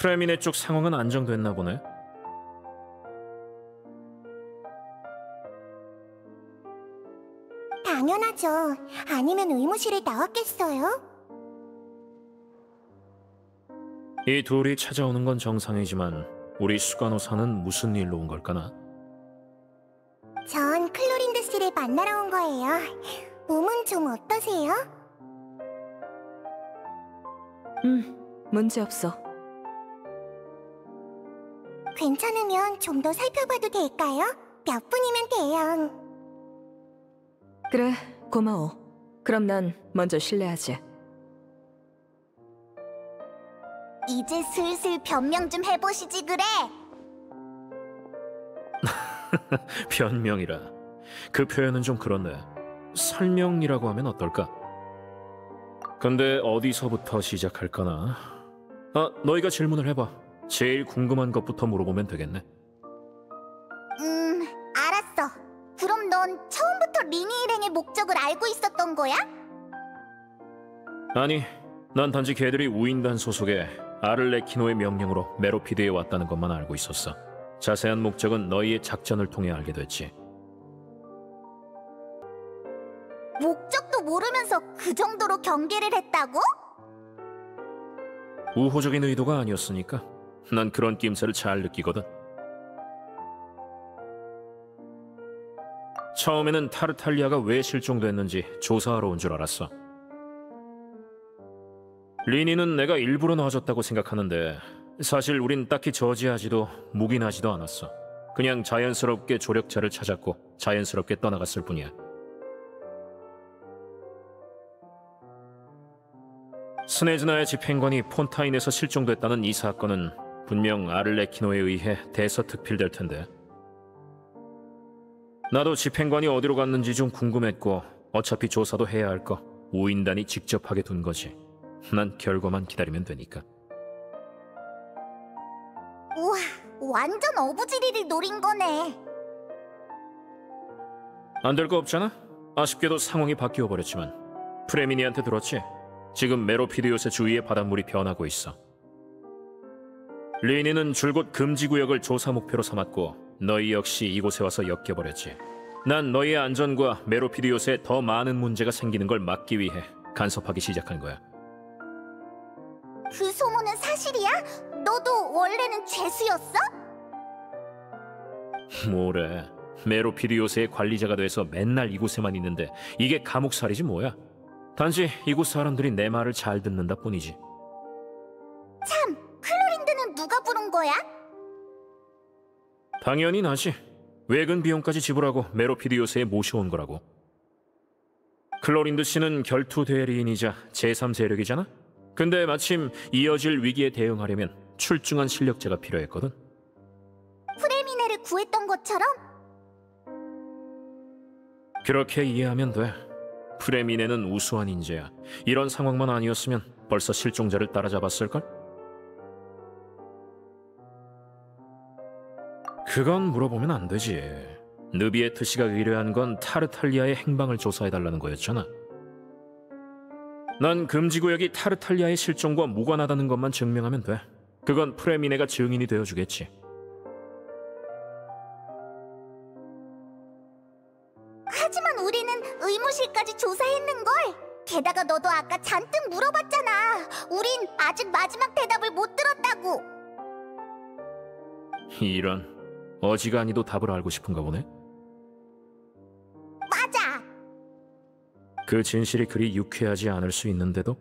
프레미네 쪽 상황은 안정됐나 보네. 당연하죠. 아니면 의무실에 나왔겠어요? 이 둘이 찾아오는 건 정상이지만 우리 수간호사는 무슨 일로 온 걸까나? 전 클로린드 씨를 만나러 온 거예요. 몸은 좀 어떠세요? 문제 없어. 괜찮으면 좀 더 살펴봐도 될까요? 몇 분이면 돼요. 그래, 고마워. 그럼 난 먼저 실례하지. 이제 슬슬 변명 좀 해보시지 그래. 변명이라. 그 표현은 좀 그렇네. 설명이라고 하면 어떨까? 근데 어디서부터 시작할까나? 너희가 질문을 해봐. 제일 궁금한 것부터 물어보면 되겠네. 알았어. 그럼 넌 처음부터 리니 일행의 목적을 알고 있었던 거야? 아니, 난 단지 걔들이 우인단 소속의 아를레키노의 명령으로 메로피드에 왔다는 것만 알고 있었어. 자세한 목적은 너희의 작전을 통해 알게 됐지. 목적도 모르면서 그 정도로 경계를 했다고? 우호적인 의도가 아니었으니까. 난 그런 낌새를 잘 느끼거든. 처음에는 타르탈리아가 왜 실종됐는지 조사하러 온 줄 알았어. 리니는 내가 일부러 놔줬다고 생각하는데 사실 우린 딱히 저지하지도 묵인하지도 않았어. 그냥 자연스럽게 조력자를 찾았고 자연스럽게 떠나갔을 뿐이야. 스네즈나의 집행관이 폰타인에서 실종됐다는 이 사건은 분명 아를레키노에 의해 대서특필될 텐데. 나도 집행관이 어디로 갔는지 좀 궁금했고 어차피 조사도 해야 할 거 우인단이 직접 하게 둔 거지. 난 결과만 기다리면 되니까. 우와, 완전 어부지리를 노린 거네. 안 될 거 없잖아? 아쉽게도 상황이 바뀌어 버렸지만. 프레미니한테 들었지? 지금 메로피디오스 주위의 바닷물이 변하고 있어. 리니는 줄곧 금지구역을 조사 목표로 삼았고 너희 역시 이곳에 와서 엮여버렸지. 난 너희의 안전과 메로피디오스에 더 많은 문제가 생기는 걸 막기 위해 간섭하기 시작한 거야. 그 소문은 사실이야? 너도 원래는 죄수였어? 뭐래. 메로피디오스의 관리자가 돼서 맨날 이곳에만 있는데 이게 감옥살이지 뭐야. 단지 이곳 사람들이 내 말을 잘 듣는다 뿐이지. 참, 클로린드는 누가 부른 거야? 당연히 나지. 외근 비용까지 지불하고 메로피디오스에 모셔온 거라고. 클로린드 씨는 결투 대리인이자 제3세력이잖아? 근데 마침 이어질 위기에 대응하려면 출중한 실력자가 필요했거든. 프레미네를 구했던 것처럼? 그렇게 이해하면 돼. 프레미네는 우수한 인재야. 이런 상황만 아니었으면 벌써 실종자를 따라잡았을걸? 그건 물어보면 안 되지. 느비에트 씨가 의뢰한 건 타르탈리아의 행방을 조사해달라는 거였잖아. 난 금지구역이 타르탈리아의 실종과 무관하다는 것만 증명하면 돼. 그건 프레미네가 증인이 되어주겠지. 하지만 우리는 의무실까지 조사했는걸. 게다가 너도 아까 잔뜩 물어봤잖아. 우린 아직 마지막 대답을 못 들었다고. 이런, 어지간히도 답을 알고 싶은가 보네. 맞아. 그 진실이 그리 유쾌하지 않을 수 있는데도?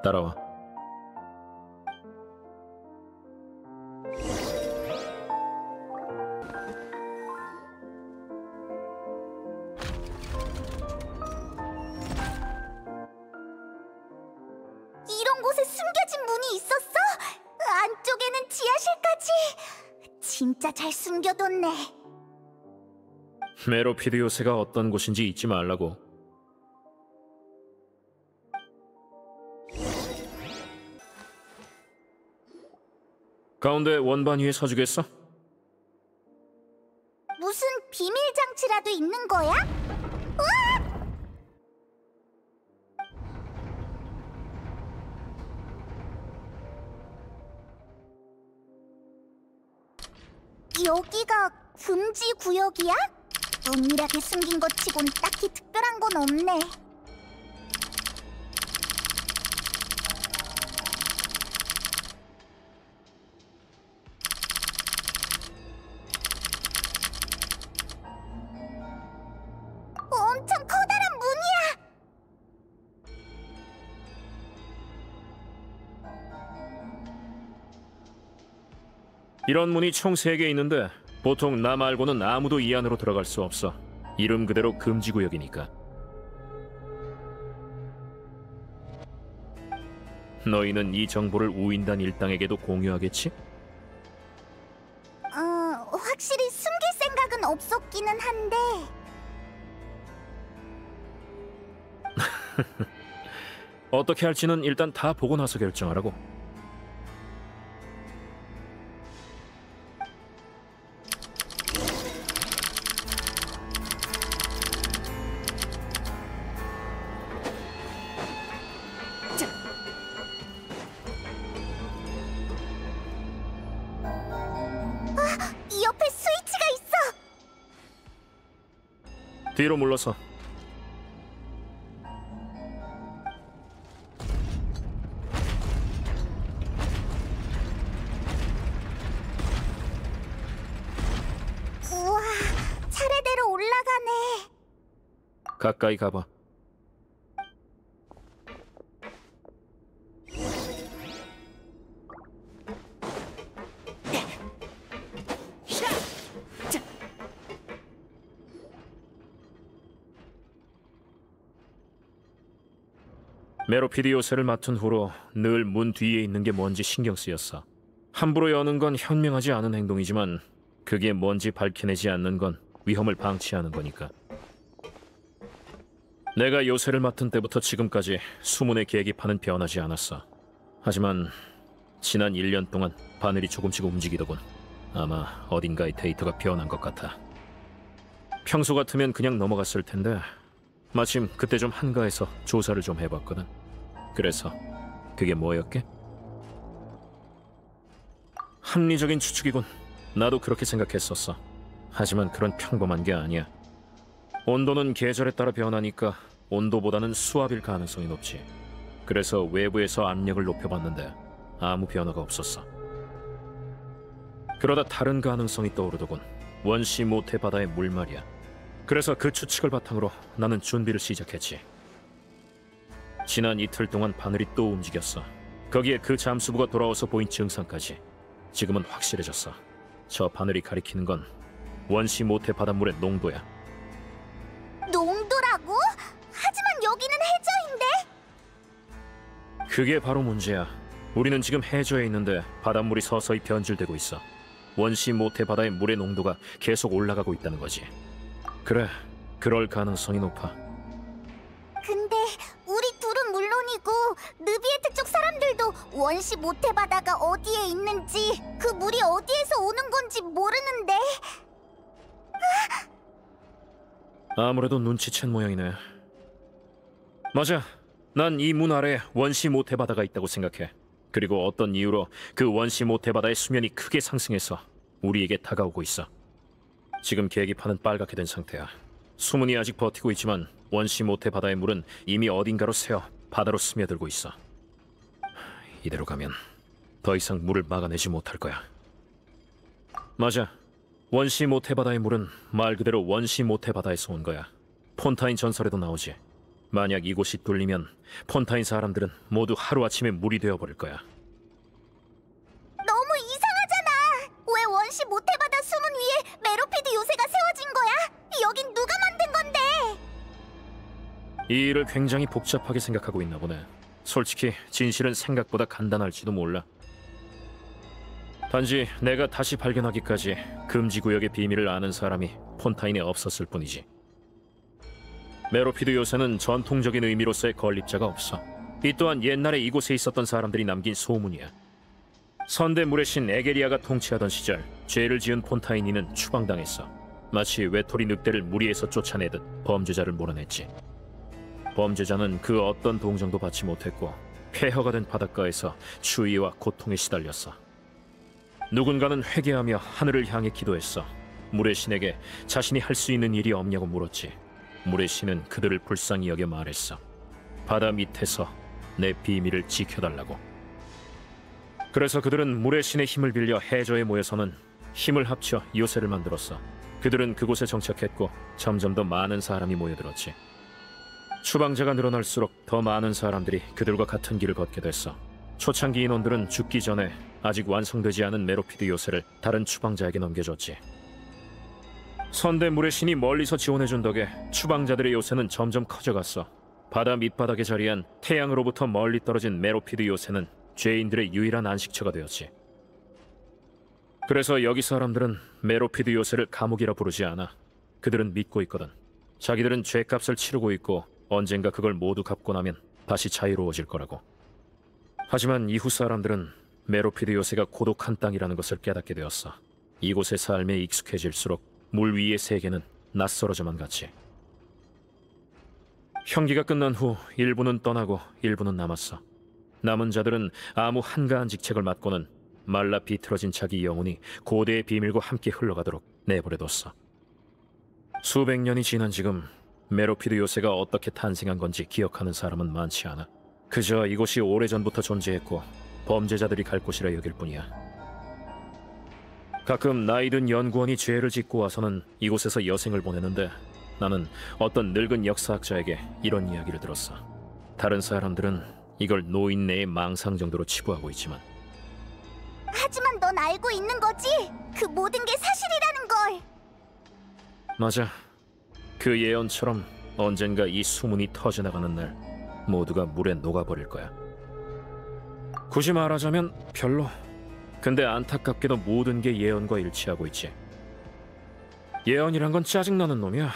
따라와. 이런 곳에 숨겨진 문이 있었어? 안쪽에는 지하실까지. 진짜 잘 숨겨뒀네. 메로피디오스가 어떤 곳인지 잊지 말라고. 가운데 원반 위에 서주겠어? 무슨 비밀 장치라도 있는 거야? 으악! 여기가 금지 구역이야? 은밀하게 숨긴 것 치곤 딱히 특별한 건 없네. 엄청 커다란 문이야! 이런 문이 총 3개 있는데 보통 나 말고는 아무도 이 안으로 들어갈 수 없어. 이름 그대로 금지구역이니까. 너희는 이 정보를 우인단 일당에게도 공유하겠지? 확실히 숨길 생각은 없었기는 한데. 어떻게 할지는 일단 다 보고 나서 결정하라고. 이 옆에 스위치가 있어! 뒤로 물러서. 우와, 차례대로 올라가네. 가까이 가봐. 메로피드 요새를 맡은 후로 늘 문 뒤에 있는 게 뭔지 신경 쓰였어. 함부로 여는 건 현명하지 않은 행동이지만 그게 뭔지 밝혀내지 않는 건 위험을 방치하는 거니까. 내가 요새를 맡은 때부터 지금까지 수문의 계기판은 변하지 않았어. 하지만 지난 1년 동안 바늘이 조금씩 움직이더군. 아마 어딘가의 데이터가 변한 것 같아. 평소 같으면 그냥 넘어갔을 텐데 마침 그때 좀 한가해서 조사를 좀 해봤거든. 그래서 그게 뭐였게? 합리적인 추측이군. 나도 그렇게 생각했었어. 하지만 그런 평범한 게 아니야. 온도는 계절에 따라 변하니까 온도보다는 수압일 가능성이 높지. 그래서 외부에서 압력을 높여봤는데 아무 변화가 없었어. 그러다 다른 가능성이 떠오르더군. 원시 모태 바다의 물 말이야. 그래서 그 추측을 바탕으로 나는 준비를 시작했지. 지난 이틀 동안 바늘이 또 움직였어. 거기에 그 잠수부가 돌아와서 보인 증상까지. 지금은 확실해졌어. 저 바늘이 가리키는 건 원시 모태 바닷물의 농도야. 농도라고? 하지만 여기는 해저인데? 그게 바로 문제야. 우리는 지금 해저에 있는데 바닷물이 서서히 변질되고 있어. 원시 모태 바다의 물의 농도가 계속 올라가고 있다는 거지. 그래, 그럴 가능성이 높아. 근데 우리 둘은 물론이고 느비에트 쪽 사람들도 원시 모태 바다가 어디에 있는지 그 물이 어디에서 오는 건지 모르는데. 아무래도 눈치챈 모양이네. 맞아. 난 이 문 아래에 원시 모태 바다가 있다고 생각해. 그리고 어떤 이유로 그 원시 모태 바다의 수면이 크게 상승해서 우리에게 다가오고 있어. 지금 계기판은 빨갛게 된 상태야. 수문이 아직 버티고 있지만 원시 모태 바다의 물은 이미 어딘가로 새어 바다로 스며들고 있어. 이대로 가면 더 이상 물을 막아내지 못할 거야. 맞아. 원시 모태 바다의 물은 말 그대로 원시 모태 바다에서 온 거야. 폰타인 전설에도 나오지. 만약 이곳이 뚫리면 폰타인 사람들은 모두 하루아침에 물이 되어버릴 거야. 너무 이상하잖아. 왜 원시 모태 바다 수문 위에 메로피드 요새가 세워진 거야? 여긴 누가 만든 건데? 이 일을 굉장히 복잡하게 생각하고 있나 보네. 솔직히 진실은 생각보다 간단할지도 몰라. 단지 내가 다시 발견하기까지 금지구역의 비밀을 아는 사람이 폰타인에 없었을 뿐이지. 메로피드 요새는 전통적인 의미로서의 건립자가 없어. 이 또한 옛날에 이곳에 있었던 사람들이 남긴 소문이야. 선대물의 신 에게리아가 통치하던 시절 죄를 지은 폰타인이는 추방당했어. 마치 외톨이 늑대를 무리에서 쫓아내듯 범죄자를 몰아냈지. 범죄자는 그 어떤 동정도 받지 못했고 폐허가 된 바닷가에서 추위와 고통에 시달렸어. 누군가는 회개하며 하늘을 향해 기도했어. 물의 신에게 자신이 할 수 있는 일이 없냐고 물었지. 물의 신은 그들을 불쌍히 여겨 말했어. 바다 밑에서 내 비밀을 지켜달라고. 그래서 그들은 물의 신의 힘을 빌려 해저에 모여서는 힘을 합쳐 요새를 만들었어. 그들은 그곳에 정착했고 점점 더 많은 사람이 모여들었지. 추방자가 늘어날수록 더 많은 사람들이 그들과 같은 길을 걷게 됐어. 초창기 인원들은 죽기 전에 아직 완성되지 않은 메로피드 요새를 다른 추방자에게 넘겨줬지. 선대 물의 신이 멀리서 지원해준 덕에 추방자들의 요새는 점점 커져갔어. 바다 밑바닥에 자리한 태양으로부터 멀리 떨어진 메로피드 요새는 죄인들의 유일한 안식처가 되었지. 그래서 여기 사람들은 메로피드 요새를 감옥이라 부르지 않아. 그들은 믿고 있거든. 자기들은 죄값을 치르고 있고 언젠가 그걸 모두 갚고 나면 다시 자유로워질 거라고. 하지만 이후 사람들은 메로피드 요새가 고독한 땅이라는 것을 깨닫게 되었어. 이곳의 삶에 익숙해질수록 물 위의 세계는 낯설어져만 갔지. 형기가 끝난 후 일부는 떠나고 일부는 남았어. 남은 자들은 아무 한가한 직책을 맡고는 말라 비틀어진 자기 영혼이 고대의 비밀과 함께 흘러가도록 내버려뒀어. 수백 년이 지난 지금 메로피드 요새가 어떻게 탄생한 건지 기억하는 사람은 많지 않아. 그저 이곳이 오래전부터 존재했고 범죄자들이 갈 곳이라 여길 뿐이야. 가끔 나이든 연구원이 죄를 짓고 와서는 이곳에서 여생을 보내는데 나는 어떤 늙은 역사학자에게 이런 이야기를 들었어. 다른 사람들은 이걸 노인네의 망상 정도로 치부하고 있지만 하지만 넌 알고 있는 거지? 그 모든 게 사실이라는 걸. 맞아. 그 예언처럼 언젠가 이 수문이 터져나가는 날 모두가 물에 녹아버릴 거야. 굳이 말하자면 별로. 근데 안타깝게도 모든 게 예언과 일치하고 있지. 예언이란 건 짜증나는 놈이야.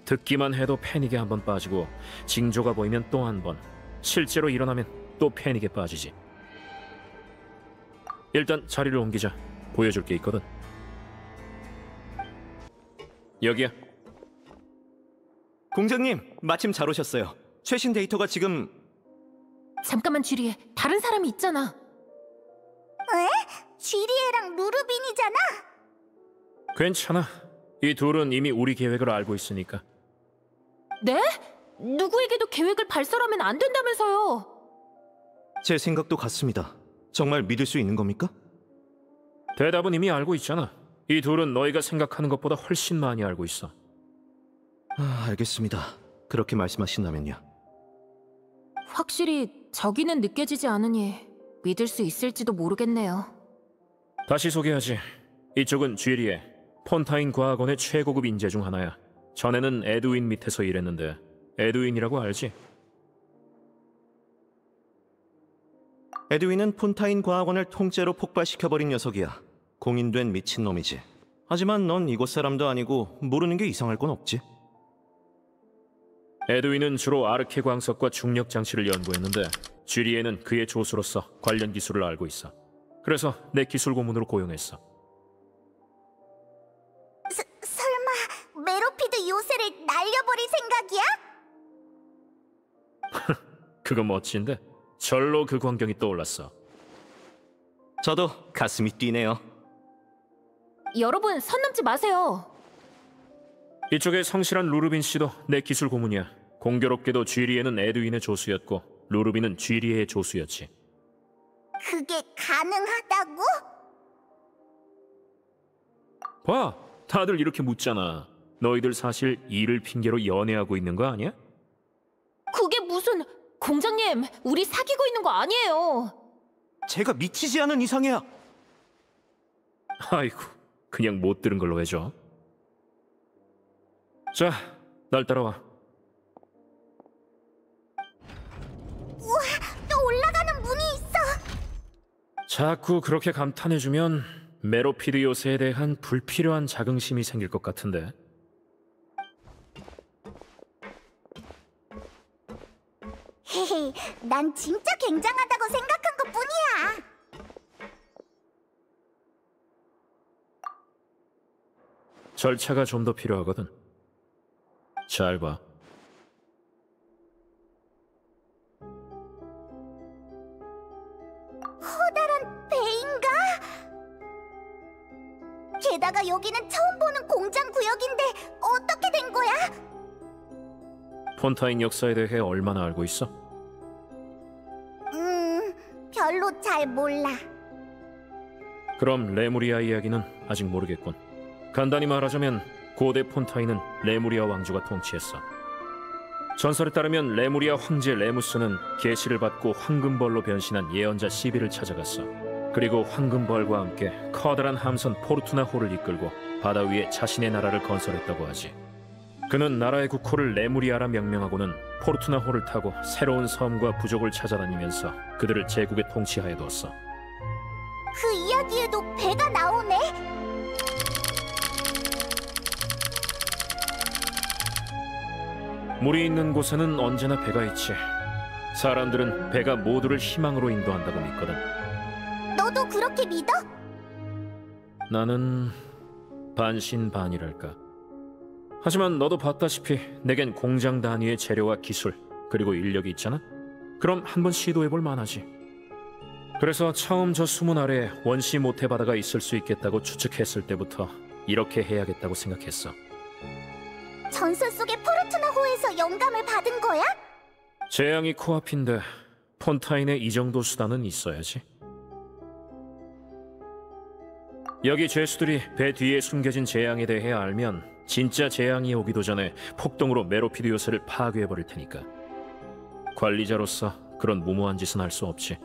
듣기만 해도 패닉에 한 번 빠지고 징조가 보이면 또 한 번, 실제로 일어나면 또 패닉에 빠지지. 일단 자리를 옮기자. 보여줄 게 있거든. 여기야. 공장님, 마침 잘 오셨어요. 최신 데이터가 지금... 잠깐만 주리에, 다른 사람이 있잖아. 에? 쥐리에랑 루르빈이잖아? 괜찮아. 이 둘은 이미 우리 계획을 알고 있으니까. 네? 누구에게도 계획을 발설하면 안 된다면서요. 제 생각도 같습니다. 정말 믿을 수 있는 겁니까? 대답은 이미 알고 있잖아. 이 둘은 너희가 생각하는 것보다 훨씬 많이 알고 있어. 알겠습니다. 그렇게 말씀하신다면요. 확실히 저기는 느껴지지 않으니 믿을 수 있을지도 모르겠네요. 다시 소개하지. 이쪽은 쥐리에, 폰타인 과학원의 최고급 인재 중 하나야. 전에는 에드윈 밑에서 일했는데 에드윈이라고 알지? 에드윈은 폰타인 과학원을 통째로 폭발시켜버린 녀석이야. 공인된 미친놈이지. 하지만 넌 이곳 사람도 아니고 모르는 게 이상할 건 없지. 에드윈은 주로 아르케 광석과 중력 장치를 연구했는데 쥐리에는 그의 조수로서 관련 기술을 알고 있어. 그래서 내 기술 고문으로 고용했어. 설마 메로피드 요새를 날려버릴 생각이야? 그거 멋진데? 절로 그 광경이 떠올랐어. 저도 가슴이 뛰네요. 여러분, 선 넘지 마세요. 이쪽에 성실한 루르빈 씨도 내 기술 고문이야. 공교롭게도 쥐리에는 에드윈의 조수였고 루르빈은 쥐리에의 조수였지. 그게 가능하다고? 봐, 다들 이렇게 묻잖아. 너희들 사실 일을 핑계로 연애하고 있는 거 아니야? 그게 무슨... 공장님, 우리 사귀고 있는 거 아니에요. 제가 미치지 않은 이상이야. 아이고, 그냥 못 들은 걸로 해줘. 자, 날 따라와. 우와, 또 올라가는 문이 있어. 자꾸 그렇게 감탄해주면 메로피드 요새에 대한 불필요한 자긍심이 생길 것 같은데. 헤헤, 난 진짜 굉장하다고 생각한 것뿐이야. 절차가 좀 더 필요하거든. 잘 봐. 커다란 배인가? 게다가 여기는 처음 보는 공장 구역인데 어떻게 된 거야? 폰타인 역사에 대해 얼마나 알고 있어? 별로 잘 몰라. 그럼 레무리아 이야기는 아직 모르겠군. 간단히 말하자면 고대 폰타인은 레무리아 왕조가 통치했어. 전설에 따르면 레무리아 황제 레무스는 계시를 받고 황금벌로 변신한 예언자 시비를 찾아갔어. 그리고 황금벌과 함께 커다란 함선 포르투나호를 이끌고 바다 위에 자신의 나라를 건설했다고 하지. 그는 나라의 국호를 레무리아라 명명하고는 포르투나호를 타고 새로운 섬과 부족을 찾아다니면서 그들을 제국에 통치하여 두었어. 그 이야기에도 배가 나오네? 물이 있는 곳에는 언제나 배가 있지. 사람들은 배가 모두를 희망으로 인도한다고 믿거든. 너도 그렇게 믿어? 나는 반신반의랄까. 하지만 너도 봤다시피 내겐 공장 단위의 재료와 기술 그리고 인력이 있잖아. 그럼 한번 시도해볼 만하지. 그래서 처음 저 수문 아래에 원시 모태 바다가 있을 수 있겠다고 추측했을 때부터 이렇게 해야겠다고 생각했어. 전설 속의 포르투나호에서 영감을 받은 거야? 재앙이 코앞인데 폰타인에 이 정도 수단은 있어야지. 여기 죄수들이 배 뒤에 숨겨진 재앙에 대해 알면 진짜 재앙이 오기도 전에 폭동으로 메로피드 요새를 파괴해버릴 테니까. 관리자로서 그런 무모한 짓은 할 수 없지.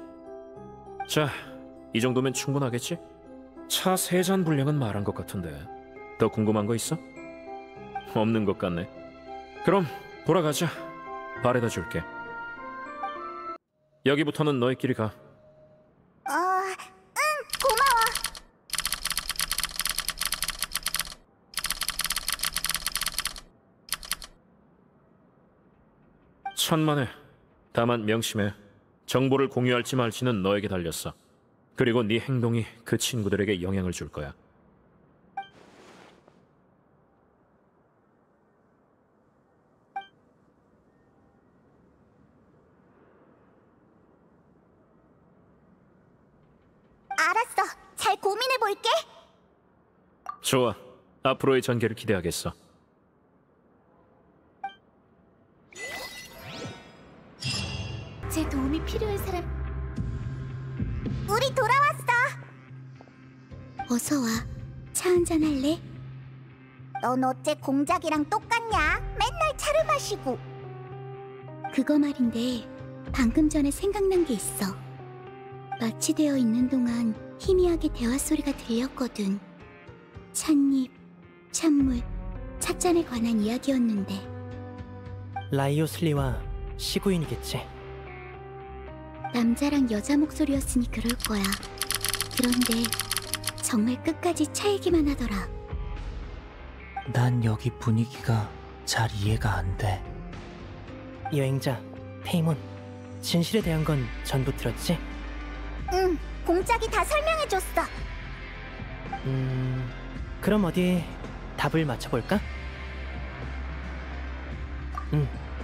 자, 이 정도면 충분하겠지? 차 3잔 분량은 말한 것 같은데 더 궁금한 거 있어? 없는 것 같네. 그럼 돌아가자. 바래다 줄게. 여기부터는 너희끼리 가. 고마워. 천만에. 다만 명심해. 정보를 공유할지 말지는 너에게 달렸어. 그리고 네 행동이 그 친구들에게 영향을 줄 거야. 알았어. 잘 고민해 볼게. 좋아. 앞으로의 전개를 기대하겠어. 제 도움이 필요한 사람. 우리 돌아왔어. 어서 와. 차 한잔 할래? 넌 어째 공작이랑 똑같냐? 맨날 차를 마시고. 그거 말인데 방금 전에 생각난 게 있어. 마취되어 있는 동안 희미하게 대화 소리가 들렸거든. 찻잎, 찬물, 찻잔에 관한 이야기였는데. 라이오슬리와 시구인이겠지. 남자랑 여자 목소리였으니 그럴 거야. 그런데 정말 끝까지 차 얘기만 하더라. 난 여기 분위기가 잘 이해가 안 돼. 여행자, 페이몬. 진실에 대한 건 전부 들었지? 응, 공작이 다 설명해줬어. 그럼 어디 답을 맞춰볼까?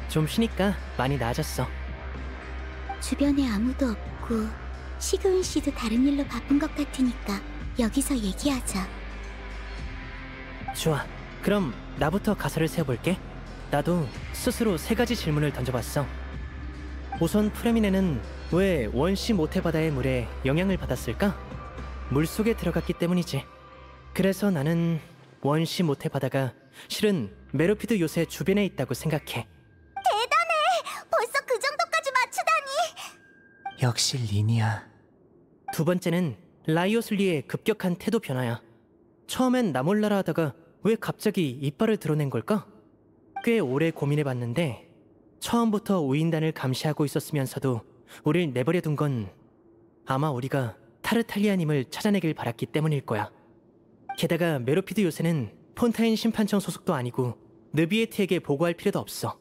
좀 쉬니까 많이 나아졌어. 주변에 아무도 없고 시그윈 씨도 다른 일로 바쁜 것 같으니까 여기서 얘기하자. 좋아. 그럼 나부터 가설을 세워볼게. 나도 스스로 3가지 질문을 던져봤어. 우선 프레미네는 왜 원시 모태바다의 물에 영향을 받았을까? 물속에 들어갔기 때문이지. 그래서 나는 원시 모태바다가 실은 메로피드 요새 주변에 있다고 생각해. 벌써 그 정도까지 맞추다니. 역시 리니아. 두 번째는 라이오슬리의 급격한 태도 변화야. 처음엔 나 몰라라 하다가 왜 갑자기 이빨을 드러낸 걸까? 꽤 오래 고민해봤는데 처음부터 우인단을 감시하고 있었으면서도 우릴 내버려둔 건 아마 우리가 타르탈리아님을 찾아내길 바랐기 때문일 거야. 게다가 메로피드 요새는 폰타인 심판청 소속도 아니고 느비에트에게 보고할 필요도 없어.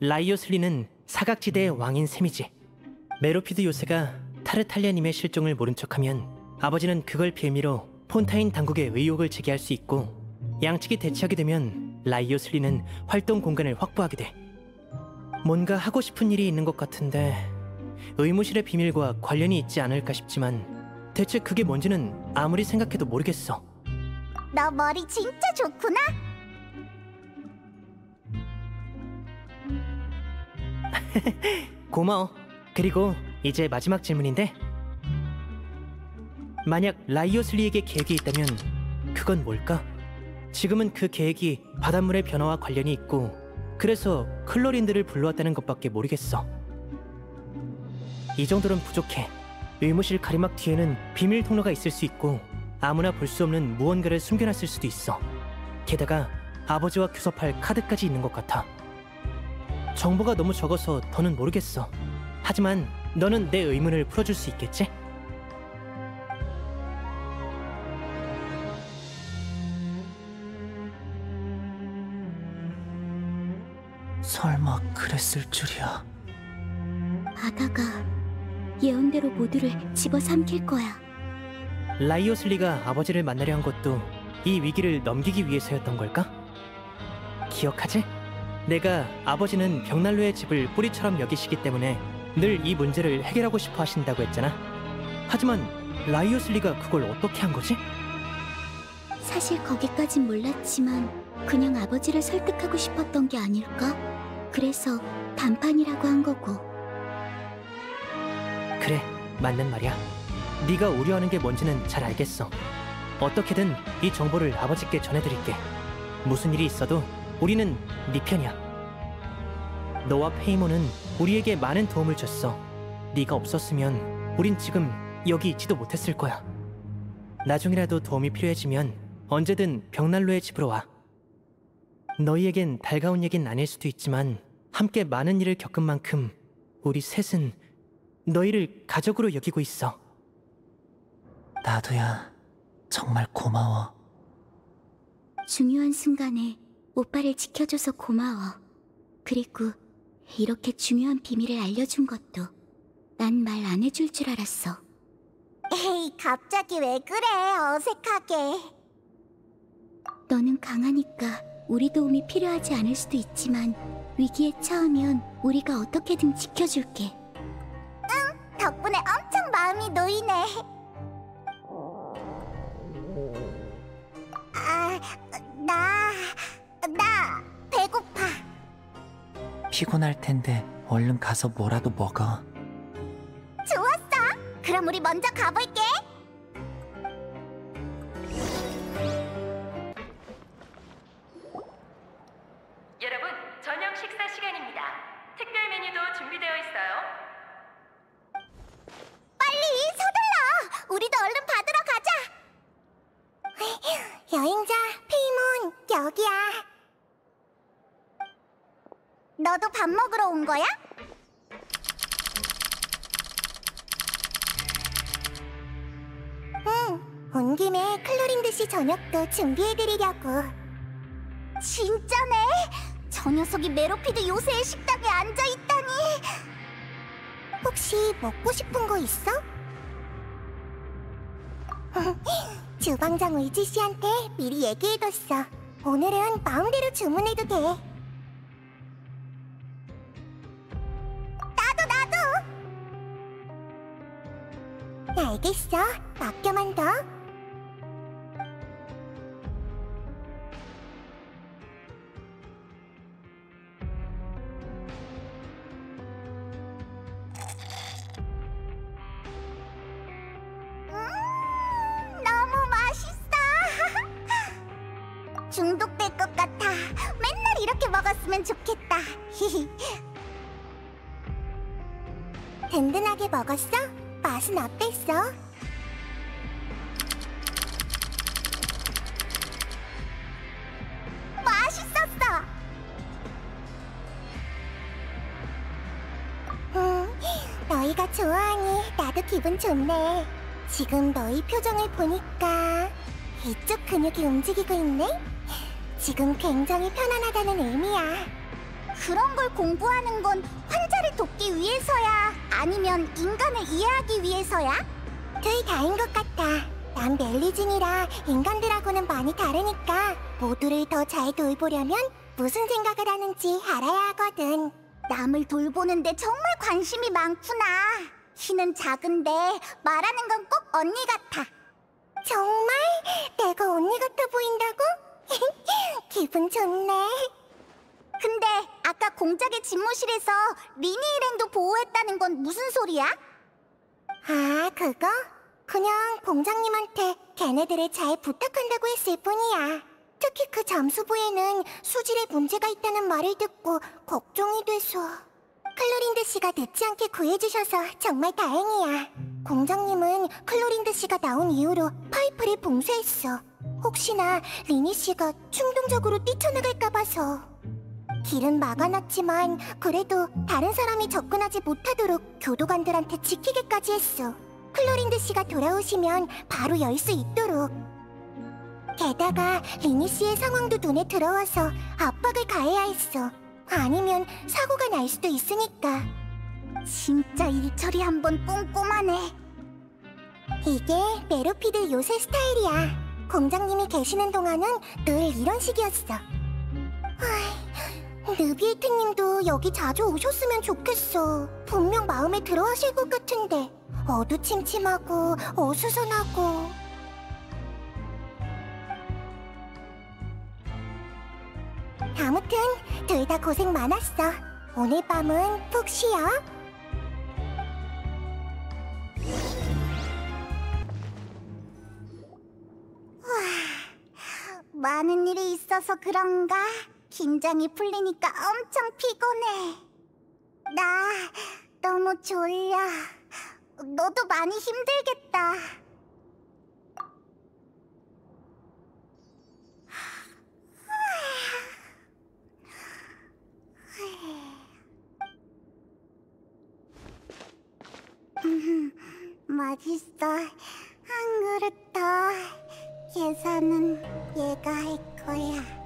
라이오슬리는 사각지대의 왕인 셈이지. 메로피드 요새가 타르탈리아님의 실종을 모른 척하면 아버지는 그걸 빌미로 폰타인 당국에 의혹을 제기할 수 있고, 양측이 대치하게 되면 라이오슬리는 활동 공간을 확보하게 돼. 뭔가 하고 싶은 일이 있는 것 같은데 의무실의 비밀과 관련이 있지 않을까 싶지만 대체 그게 뭔지는 아무리 생각해도 모르겠어. 너 머리 진짜 좋구나. 고마워. 그리고 이제 마지막 질문인데, 만약 라이오슬리에게 계획이 있다면 그건 뭘까? 지금은 그 계획이 바닷물의 변화와 관련이 있고, 그래서 클로린들을 불러왔다는 것밖에 모르겠어. 이 정도는 부족해. 의무실 가리막 뒤에는 비밀 통로가 있을 수 있고, 아무나 볼 수 없는 무언가를 숨겨놨을 수도 있어. 게다가 아버지와 교섭할 카드까지 있는 것 같아. 정보가 너무 적어서 더는 모르겠어. 하지만 너는 내 의문을 풀어줄 수 있겠지? 설마 그랬을 줄이야. 바다가 예언대로 모두를 집어삼킬 거야. 라이오슬리가 아버지를 만나려 한 것도 이 위기를 넘기기 위해서였던 걸까? 기억하지? 내가 아버지는 벽난로의 집을 뿌리처럼 여기시기 때문에 늘 이 문제를 해결하고 싶어 하신다고 했잖아. 하지만 라이오슬리가 그걸 어떻게 한 거지? 사실 거기까진 몰랐지만 그냥 아버지를 설득하고 싶었던 게 아닐까? 그래서 단판이라고 한 거고. 그래, 맞는 말이야. 네가 우려하는 게 뭔지는 잘 알겠어. 어떻게든 이 정보를 아버지께 전해드릴게. 무슨 일이 있어도 우리는 네 편이야. 너와 페이몬은 우리에게 많은 도움을 줬어. 네가 없었으면 우린 지금 여기 있지도 못했을 거야. 나중이라도 도움이 필요해지면 언제든 벽난로의 집으로 와. 너희에겐 달가운 얘긴 아닐 수도 있지만 함께 많은 일을 겪은 만큼 우리 셋은 너희를 가족으로 여기고 있어. 나도야. 정말 고마워. 중요한 순간에 오빠를 지켜줘서 고마워. 그리고 이렇게 중요한 비밀을 알려준 것도 난 말 안 해줄 줄 알았어. 에이, 갑자기 왜 그래, 어색하게. 너는 강하니까 우리 도움이 필요하지 않을 수도 있지만 위기에 처하면 우리가 어떻게든 지켜줄게. 응, 덕분에 엄청 마음이 놓이네. 나 배고파. 피곤할 텐데 얼른 가서 뭐라도 먹어. 좋았어. 그럼 우리 먼저 가볼게. 여러분, 저녁 식사 시간입니다. 특별 메뉴도 준비되어 있어요. 빨리 서둘러. 우리도 얼른 받으러 가자. 여행자 페이몬, 여기야. 너도 밥 먹으러 온 거야? 응, 온 김에 클로린드 씨 저녁도 준비해드리려고. 진짜네? 저 녀석이 메로피드 요새의 식당에 앉아있다니. 혹시 먹고 싶은 거 있어? 주방장 의지 씨한테 미리 얘기해뒀어. 오늘은 마음대로 주문해도 돼. 나도! 알겠어. 맡겨만 둬. 너무 맛있어. 중독될 것 같아. 맨날 이렇게 먹었으면 좋겠다. 든든하게 먹었어? 맛은 어땠어? 맛있었어. 너희가 좋아하니 나도 기분 좋네. 지금 너희 표정을 보니까 이쪽 근육이 움직이고 있네? 지금 굉장히 편안하다는 의미야. 그런 걸 공부하는 건 환자를 돕기 위해서야? 아니면 인간을 이해하기 위해서야? 둘 다인 것 같아. 난 멜리진이라 인간들하고는 많이 다르니까 모두를 더 잘 돌보려면 무슨 생각을 하는지 알아야 하거든. 남을 돌보는데 정말 관심이 많구나. 키는 작은데 말하는 건 꼭 언니 같아. 정말? 내가 언니 같아 보인다고? 기분 좋네. 근데 아까 공작의 집무실에서 리니 일행도 보호했다는 건 무슨 소리야? 아, 그거? 그냥 공장님한테 걔네들을 잘 부탁한다고 했을 뿐이야. 특히 그 잠수부에는 수질에 문제가 있다는 말을 듣고 걱정이 돼서. 클로린드 씨가 늦지 않게 구해주셔서 정말 다행이야. 공장님은 클로린드 씨가 나온 이후로 파이프를 봉쇄했어. 혹시나 리니 씨가 충동적으로 뛰쳐나갈까 봐서. 길은 막아놨지만 그래도 다른 사람이 접근하지 못하도록 교도관들한테 지키게까지 했어. 클로린드 씨가 돌아오시면 바로 열 수 있도록. 게다가 리니 씨의 상황도 눈에 들어와서 압박을 가해야 했어. 아니면 사고가 날 수도 있으니까. 진짜 일처리 한번 꼼꼼하네. 이게 메로피드 요새 스타일이야. 공장님이 계시는 동안은 늘 이런 식이었어. 느비에트님도 여기 자주 오셨으면 좋겠어. 분명 마음에 들어하실 것 같은데 어두침침하고 어수선하고. 아무튼 둘 다 고생 많았어. 오늘 밤은 푹 쉬어. 많은 일이 있어서 그런가? 긴장이 풀리니까 엄청 피곤해. 나 너무 졸려. 너도 많이 힘들겠다. 맛있어. 한 그릇 더. 계산은 얘가 할 거야.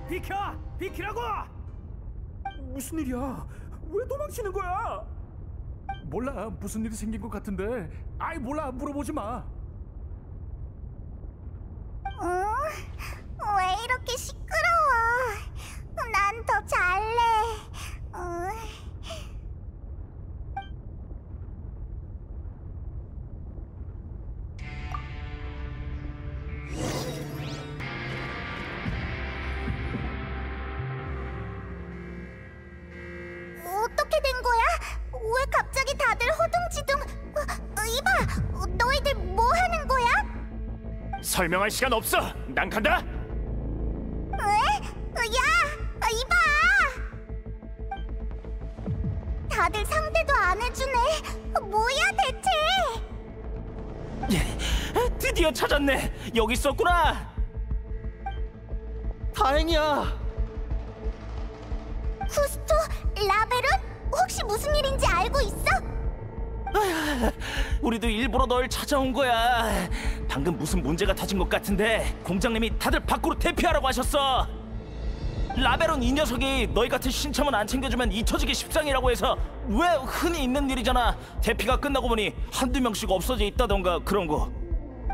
비켜! 비키라고! 무슨 일이야? 왜 도망치는 거야? 몰라, 무슨 일이 생긴 것 같은데. 아이 몰라, 물어보지 마. 왜 이렇게 시끄러워? 난 더 잘래. 어떻게 된 거야? 왜 갑자기 다들 허둥지둥? 이봐, 너희들 뭐 하는 거야? 설명할 시간 없어! 난 간다! 왜? 야, 이봐! 다들 상대도 안 해주네. 뭐야 대체? 드디어 찾았네. 여기 있었구나. 다행이야. 쿠스토, 라베론? 혹시 무슨 일인지 알고 있어? 우리도 일부러 널 찾아온 거야. 방금 무슨 문제가 터진 것 같은데 공장님이 다들 밖으로 대피하라고 하셨어. 라베론 이 녀석이 너희 같은 신참은 안 챙겨주면 잊혀지기 십상이라고 해서. 왜 흔히 있는 일이잖아. 대피가 끝나고 보니 한두 명씩 없어져 있다던가 그런 거.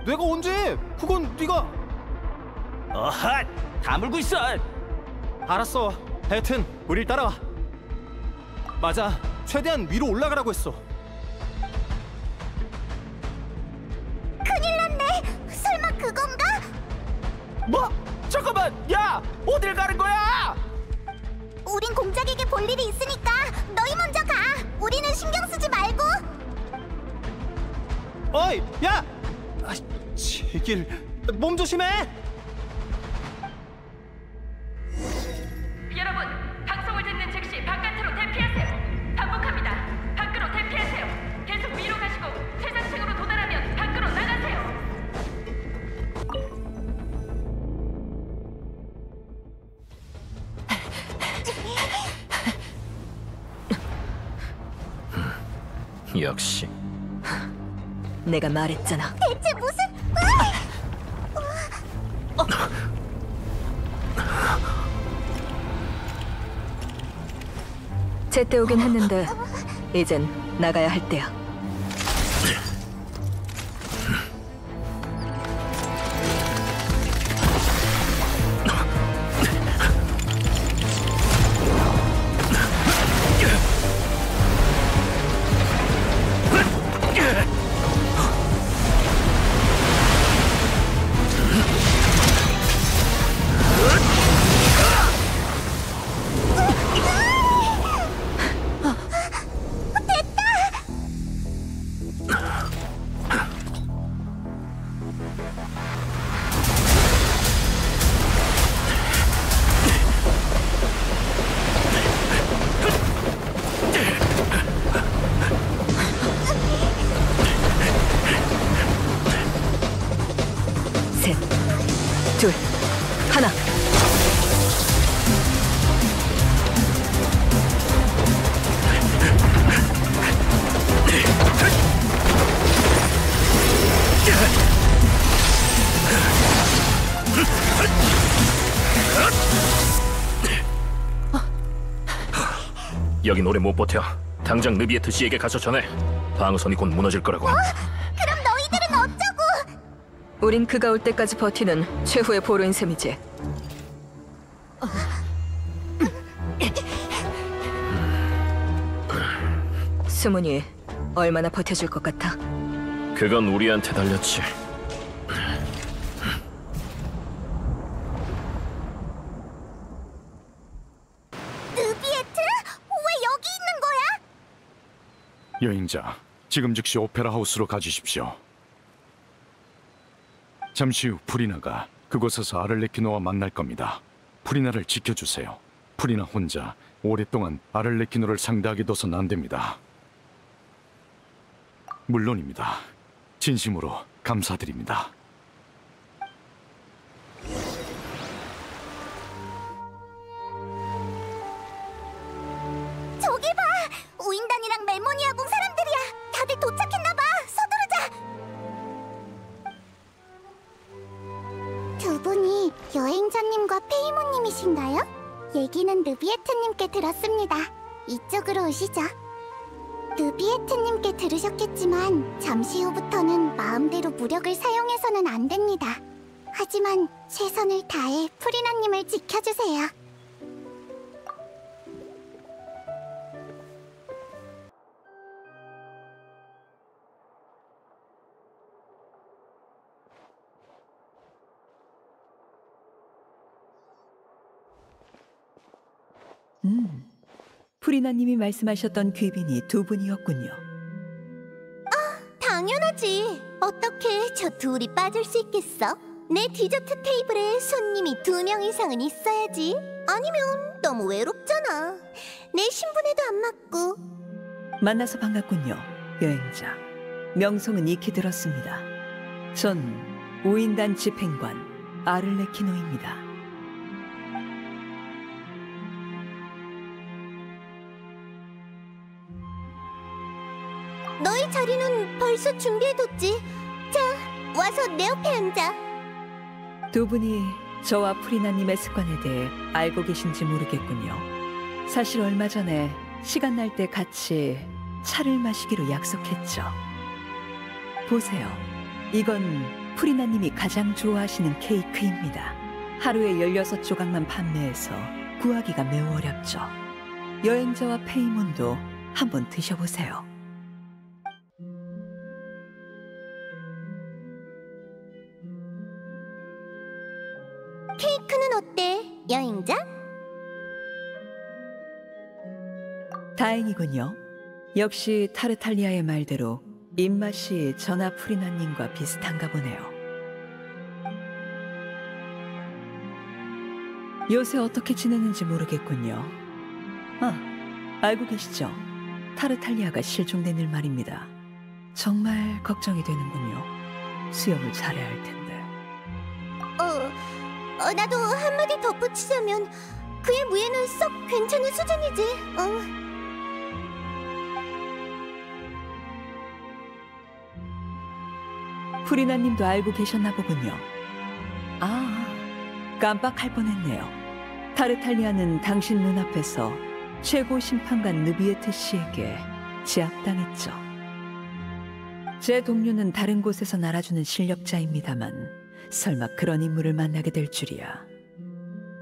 내가 언제? 그건 네가. 어핫! 다물고 있어. 알았어. 하여튼 우릴 따라와. 맞아. 최대한 위로 올라가라고 했어. 큰일 났네. 설마 그건가? 뭐? 잠깐만! 야! 어딜 가는 거야? 우린 공작에게 볼 일이 있으니까 너희 먼저 가. 우리는 신경 쓰지 말고. 어이, 야! 제길, 몸 조심해. 여러분, 방송을 듣는 즉시 바깥으로 대피하세요. 반복합니다. 밖으로 대피하세요. 계속 위로 가시고 최상층으로 도달하면 밖으로 나가세요. 역시 내가 말했잖아. 대체 무슨... 제때 오긴 했는데 이젠 나가야 할 때야. 여긴 오래 못 버텨. 당장 느비에트 씨에게 가서 전해. 방어선이 곧 무너질 거라고. 그럼 너희들은 어쩌고? 우린 그가 올 때까지 버티는 최후의 보루인 셈이지. 수문이 얼마나 버텨줄 것 같아? 그건 우리한테 달렸지. 느비에트? 왜 여기 있는 거야? 여행자, 지금 즉시 오페라 하우스로 가주십시오. 잠시 후 프리나가 그곳에서 아를레키노와 만날 겁니다. 프리나를 지켜주세요. 프리나 혼자 오랫동안 아를레키노를 상대하게 둬선 안 됩니다. 물론입니다. 진심으로 감사드립니다. 저기 봐! 우인단이랑 멜모니아궁 사람들이야! 다들 도착했나봐! 서두르자! 두 분이 여행자님과 페이모님이신가요? 얘기는 느비에트님께 들었습니다. 이쪽으로 오시죠. 느비에트님께 들으셨겠지만 잠시 후부터는 마음대로 무력을 사용해서는 안 됩니다. 하지만 최선을 다해 프리나님을 지켜주세요. 프리나님이 말씀하셨던 귀빈이 두 분이었군요. 당연하지. 어떻게 저 둘이 빠질 수 있겠어? 내 디저트 테이블에 손님이 2명 이상은 있어야지. 아니면 너무 외롭잖아. 내 신분에도 안 맞고. 만나서 반갑군요, 여행자. 명성은 익히 들었습니다. 전 우인단 집행관 아를레키노입니다. 너희 자리는 벌써 준비해뒀지. 자, 와서 내 옆에 앉아. 두 분이 저와 프리나님의 습관에 대해 알고 계신지 모르겠군요. 사실 얼마 전에 시간 날 때 같이 차를 마시기로 약속했죠. 보세요. 이건 프리나님이 가장 좋아하시는 케이크입니다. 하루에 16조각만 판매해서 구하기가 매우 어렵죠. 여행자와 페이몬도 한번 드셔보세요. 케이크는 어때, 여행자? 다행이군요. 역시 타르탈리아의 말대로 입맛이 저나 프리나님과 비슷한가 보네요. 요새 어떻게 지내는지 모르겠군요. 알고 계시죠? 타르탈리아가 실종된 일 말입니다. 정말 걱정이 되는군요. 수영을 잘해야 할 텐데. 나도 한마디 덧붙이자면 그의 무예는 썩 괜찮은 수준이지. 프리나님도 알고 계셨나 보군요. 깜빡할 뻔했네요. 타르탈리아는 당신 눈앞에서 최고 심판관 느비에트 씨에게 제압당했죠. 제 동료는 다른 곳에서 날아주는 실력자입니다만 설마 그런 인물을 만나게 될 줄이야.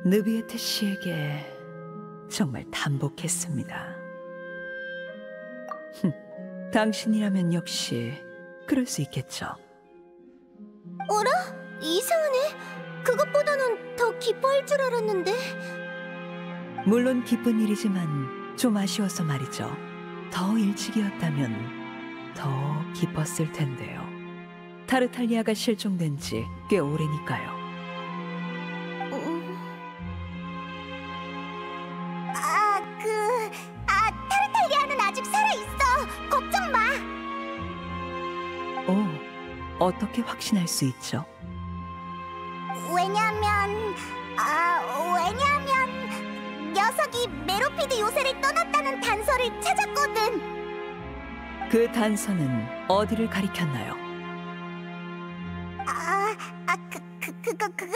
느비에트 씨에게 정말 단복했습니다. 당신이라면 역시 그럴 수 있겠죠. 어라? 이상하네. 그것보다는 더 기뻐할 줄 알았는데. 물론 기쁜 일이지만 좀 아쉬워서 말이죠. 더 일찍이었다면 더 기뻤을 텐데요. 타르탈리아가 실종된 지 꽤 오래니까요. 타르탈리아는 아직 살아있어. 걱정 마. 어떻게 확신할 수 있죠? 왜냐면 녀석이 메로피드 요새를 떠났다는 단서를 찾았거든. 그 단서는 어디를 가리켰나요? 그건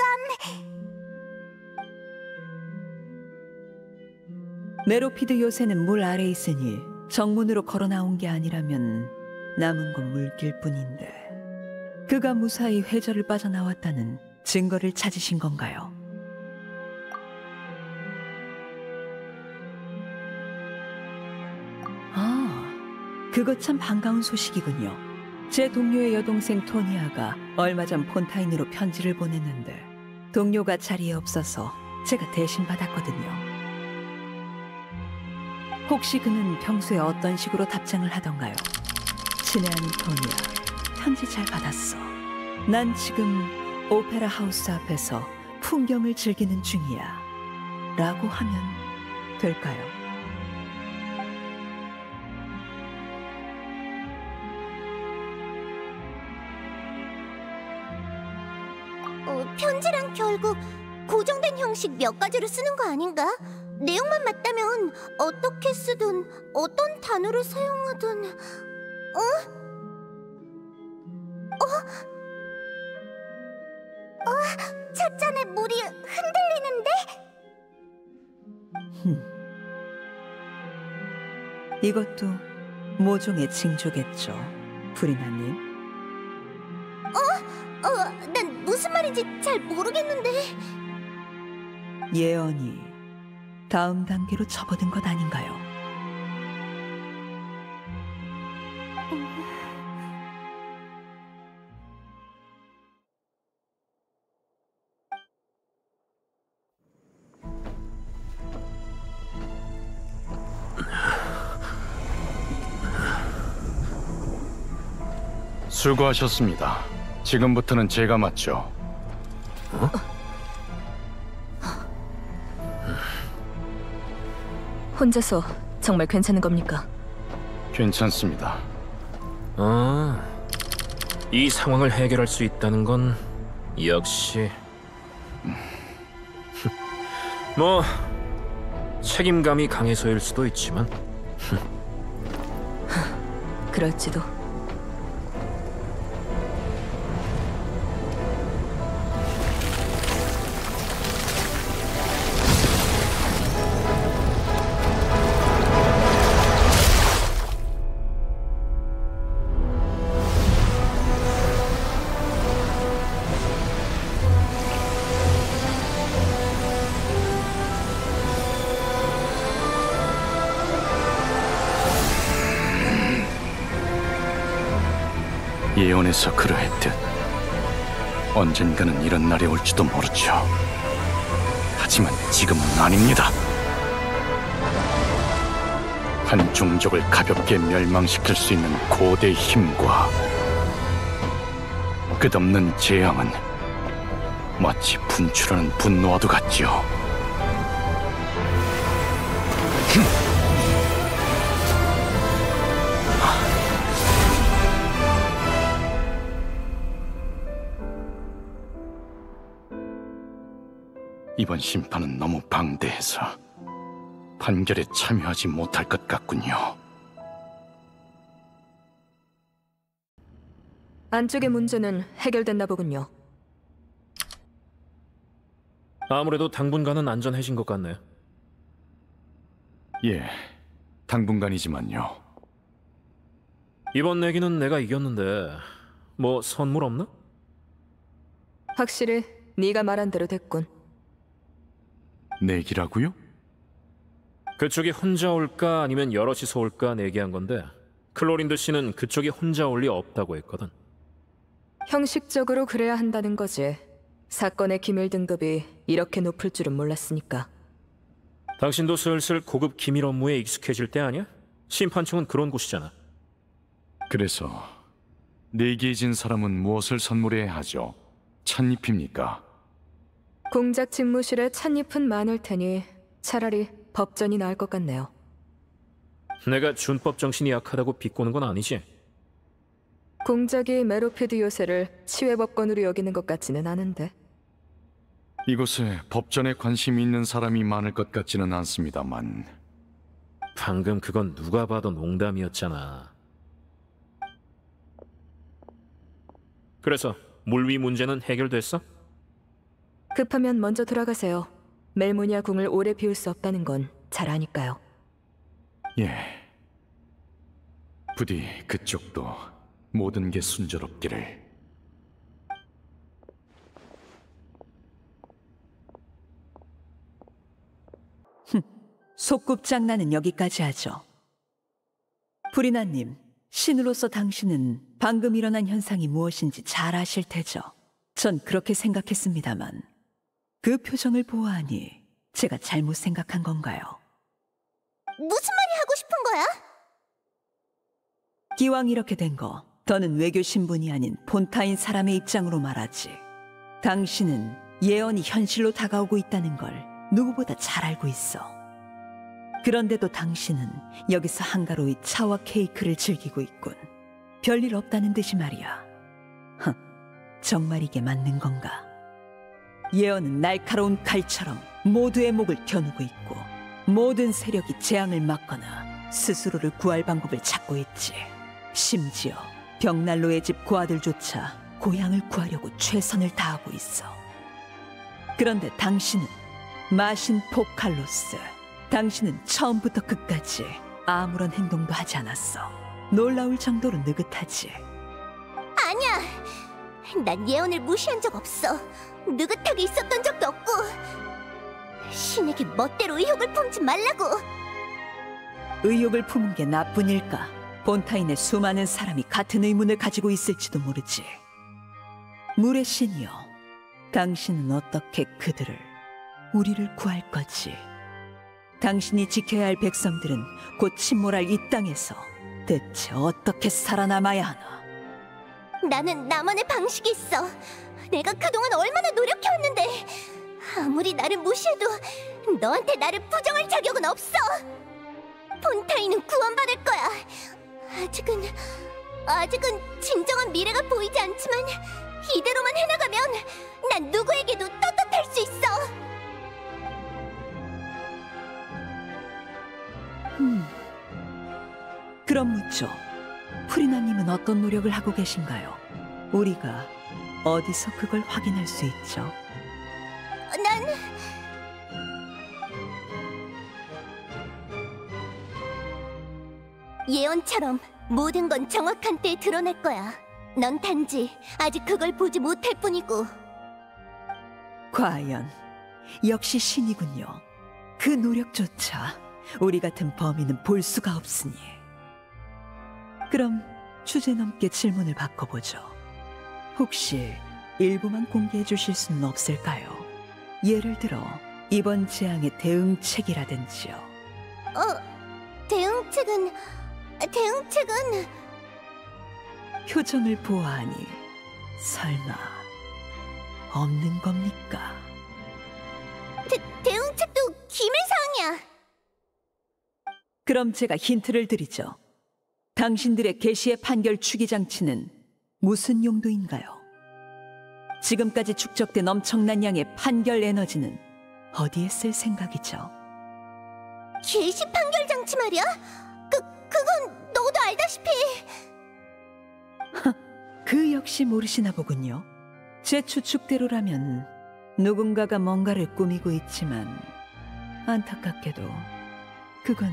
메로피드 요새는 물 아래 있으니 정문으로 걸어 나온 게 아니라면 남은 건 물길 뿐인데 그가 무사히 회절을 빠져나왔다는 증거를 찾으신 건가요? 그거 참 반가운 소식이군요. 제 동료의 여동생 토니아가 얼마 전 폰타인으로 편지를 보냈는데 동료가 자리에 없어서 제가 대신 받았거든요. 혹시 그는 평소에 어떤 식으로 답장을 하던가요? 친애하는 토니아, 편지 잘 받았어. 난 지금 오페라 하우스 앞에서 풍경을 즐기는 중이야. 라고 하면 될까요? 편지랑 결국 고정된 형식 몇 가지로 쓰는 거 아닌가? 내용만 맞다면 어떻게 쓰든 어떤 단어를 사용하든 찻잔에 물이 흔들리는데? 이것도 모종의 징조겠죠, 프리나님. 난 무슨 말인지 잘 모르겠는데. 예언이 다음 단계로 접어든 것 아닌가요? 수고하셨습니다. 지금부터는 제가 맡죠. 혼자서 정말 괜찮은 겁니까? 괜찮습니다. 이 상황을 해결할 수 있다는 건 역시 뭐 책임감이 강해서일 수도 있지만 그럴지도. 예언에서 그러했듯 언젠가는 이런 날이 올지도 모르죠. 하지만 지금은 아닙니다. 한 종족을 가볍게 멸망시킬 수 있는 고대 힘과 끝없는 재앙은 마치 분출하는 분노와도 같죠. 이번 심판은 너무 방대해서 판결에 참여하지 못할 것 같군요. 안쪽의 문제는 해결됐나 보군요. 아무래도 당분간은 안전해진 것 같네. 예, 당분간이지만요. 이번 내기는 내가 이겼는데 뭐 선물 없나? 확실히 네가 말한 대로 됐군. 내기라고요? 그쪽이 혼자 올까 아니면 여럿이서 올까 내기한 건데 클로린드 씨는 그쪽이 혼자 올 리 없다고 했거든. 형식적으로 그래야 한다는 거지. 사건의 기밀 등급이 이렇게 높을 줄은 몰랐으니까. 당신도 슬슬 고급 기밀 업무에 익숙해질 때 아니야? 심판청은 그런 곳이잖아. 그래서 내기에 진 사람은 무엇을 선물해야 하죠? 찻잎입니까? 공작 집무실에 찻잎은 많을 테니 차라리 법전이 나을 것 같네요. 내가 준법 정신이 약하다고 비꼬는 건 아니지? 공작이 메로피드 요새를 치외법권으로 여기는 것 같지는 않은데. 이곳에 법전에 관심이 있는 사람이 많을 것 같지는 않습니다만. 방금 그건 누가 봐도 농담이었잖아. 그래서 물위 문제는 해결됐어? 급하면 먼저 돌아가세요. 멜모니아 궁을 오래 비울 수 없다는 건 잘 아니까요. 예. 부디 그쪽도 모든 게 순조롭기를. 소꿉장난은 여기까지 하죠. 프리나님, 신으로서 당신은 방금 일어난 현상이 무엇인지 잘 아실 테죠. 전 그렇게 생각했습니다만 그 표정을 보아하니 제가 잘못 생각한 건가요? 무슨 말이 하고 싶은 거야? 기왕 이렇게 된 거, 더는 외교 신분이 아닌 폰타인 사람의 입장으로 말하지. 당신은 예언이 현실로 다가오고 있다는 걸 누구보다 잘 알고 있어. 그런데도 당신은 여기서 한가로이 차와 케이크를 즐기고 있군. 별일 없다는 듯이 말이야. 정말 이게 맞는 건가? 예언은 날카로운 칼처럼 모두의 목을 겨누고 있고 모든 세력이 재앙을 막거나 스스로를 구할 방법을 찾고 있지. 심지어 벽난로의 집 고아들조차 고향을 구하려고 최선을 다하고 있어. 그런데 당신은 마신 포칼로스, 당신은 처음부터 끝까지 아무런 행동도 하지 않았어. 놀라울 정도로 느긋하지. 아니야. 난 예언을 무시한 적 없어. 느긋하게 있었던 적도 없고. 신에게 멋대로 의혹을 품지 말라고. 의혹을 품은 게 나쁜 일까? 본타인의 수많은 사람이 같은 의문을 가지고 있을지도 모르지. 물의 신이여, 당신은 어떻게 그들을, 우리를 구할 거지? 당신이 지켜야 할 백성들은 곧 침몰할 이 땅에서 대체 어떻게 살아남아야 하나? 나는 나만의 방식이 있어. 내가 그동안 얼마나 노력해왔는데 아무리 나를 무시해도 너한테 나를 부정할 자격은 없어. 폰타인은 구원받을 거야. 아직은 진정한 미래가 보이지 않지만 이대로만 해나가면 난 누구에게도 떳떳할 수 있어. 그럼 묻죠. 프리나님은 어떤 노력을 하고 계신가요? 우리가 어디서 그걸 확인할 수 있죠? 난 예언처럼 모든 건 정확한 때에 드러날 거야. 넌 단지 아직 그걸 보지 못할 뿐이고. 과연 역시 신이군요. 그 노력조차 우리 같은 범인은 볼 수가 없으니. 그럼 주제넘게 질문을 바꿔보죠. 혹시 일부만 공개해 주실 수는 없을까요? 예를 들어 이번 재앙의 대응책이라든지요. 대응책은 표정을 보아하니 설마 없는 겁니까? 대응책도 기밀사항이야. 그럼 제가 힌트를 드리죠. 당신들의 계시의 판결 추기 장치는 무슨 용도인가요? 지금까지 축적된 엄청난 양의 판결 에너지는 어디에 쓸 생각이죠? 계시 판결 장치 말이야? 그건 너도 알다시피. 그 역시 모르시나 보군요. 제 추측대로라면 누군가가 뭔가를 꾸미고 있지만 안타깝게도 그건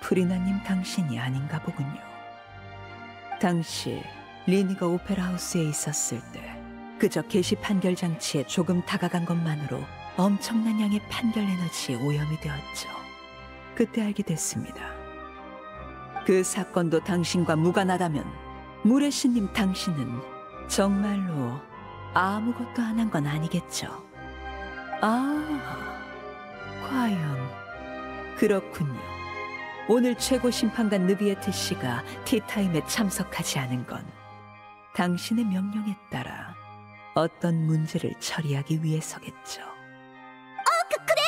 프리나님 당신이 아닌가 보군요. 당시 리니가 오페라 하우스에 있었을 때 그저 계시 판결 장치에 조금 다가간 것만으로 엄청난 양의 판결 에너지에 오염이 되었죠. 그때 알게 됐습니다. 그 사건도 당신과 무관하다면 물의 신님 당신은 정말로 아무것도 안 한 건 아니겠죠. 과연 그렇군요. 오늘 최고 심판관 느비에트 씨가 티타임에 참석하지 않은 건 당신의 명령에 따라 어떤 문제를 처리하기 위해서겠죠. 그래!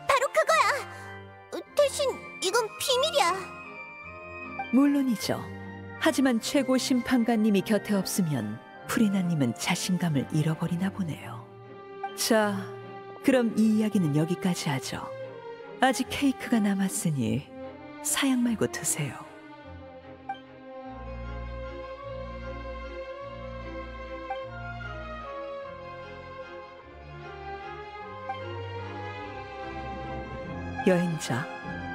바로 그거야! 대신 이건 비밀이야. 물론이죠. 하지만 최고 심판관님이 곁에 없으면 프리나님은 자신감을 잃어버리나 보네요. 자, 그럼 이 이야기는 여기까지 하죠. 아직 케이크가 남았으니 사양 말고 드세요. 여행자,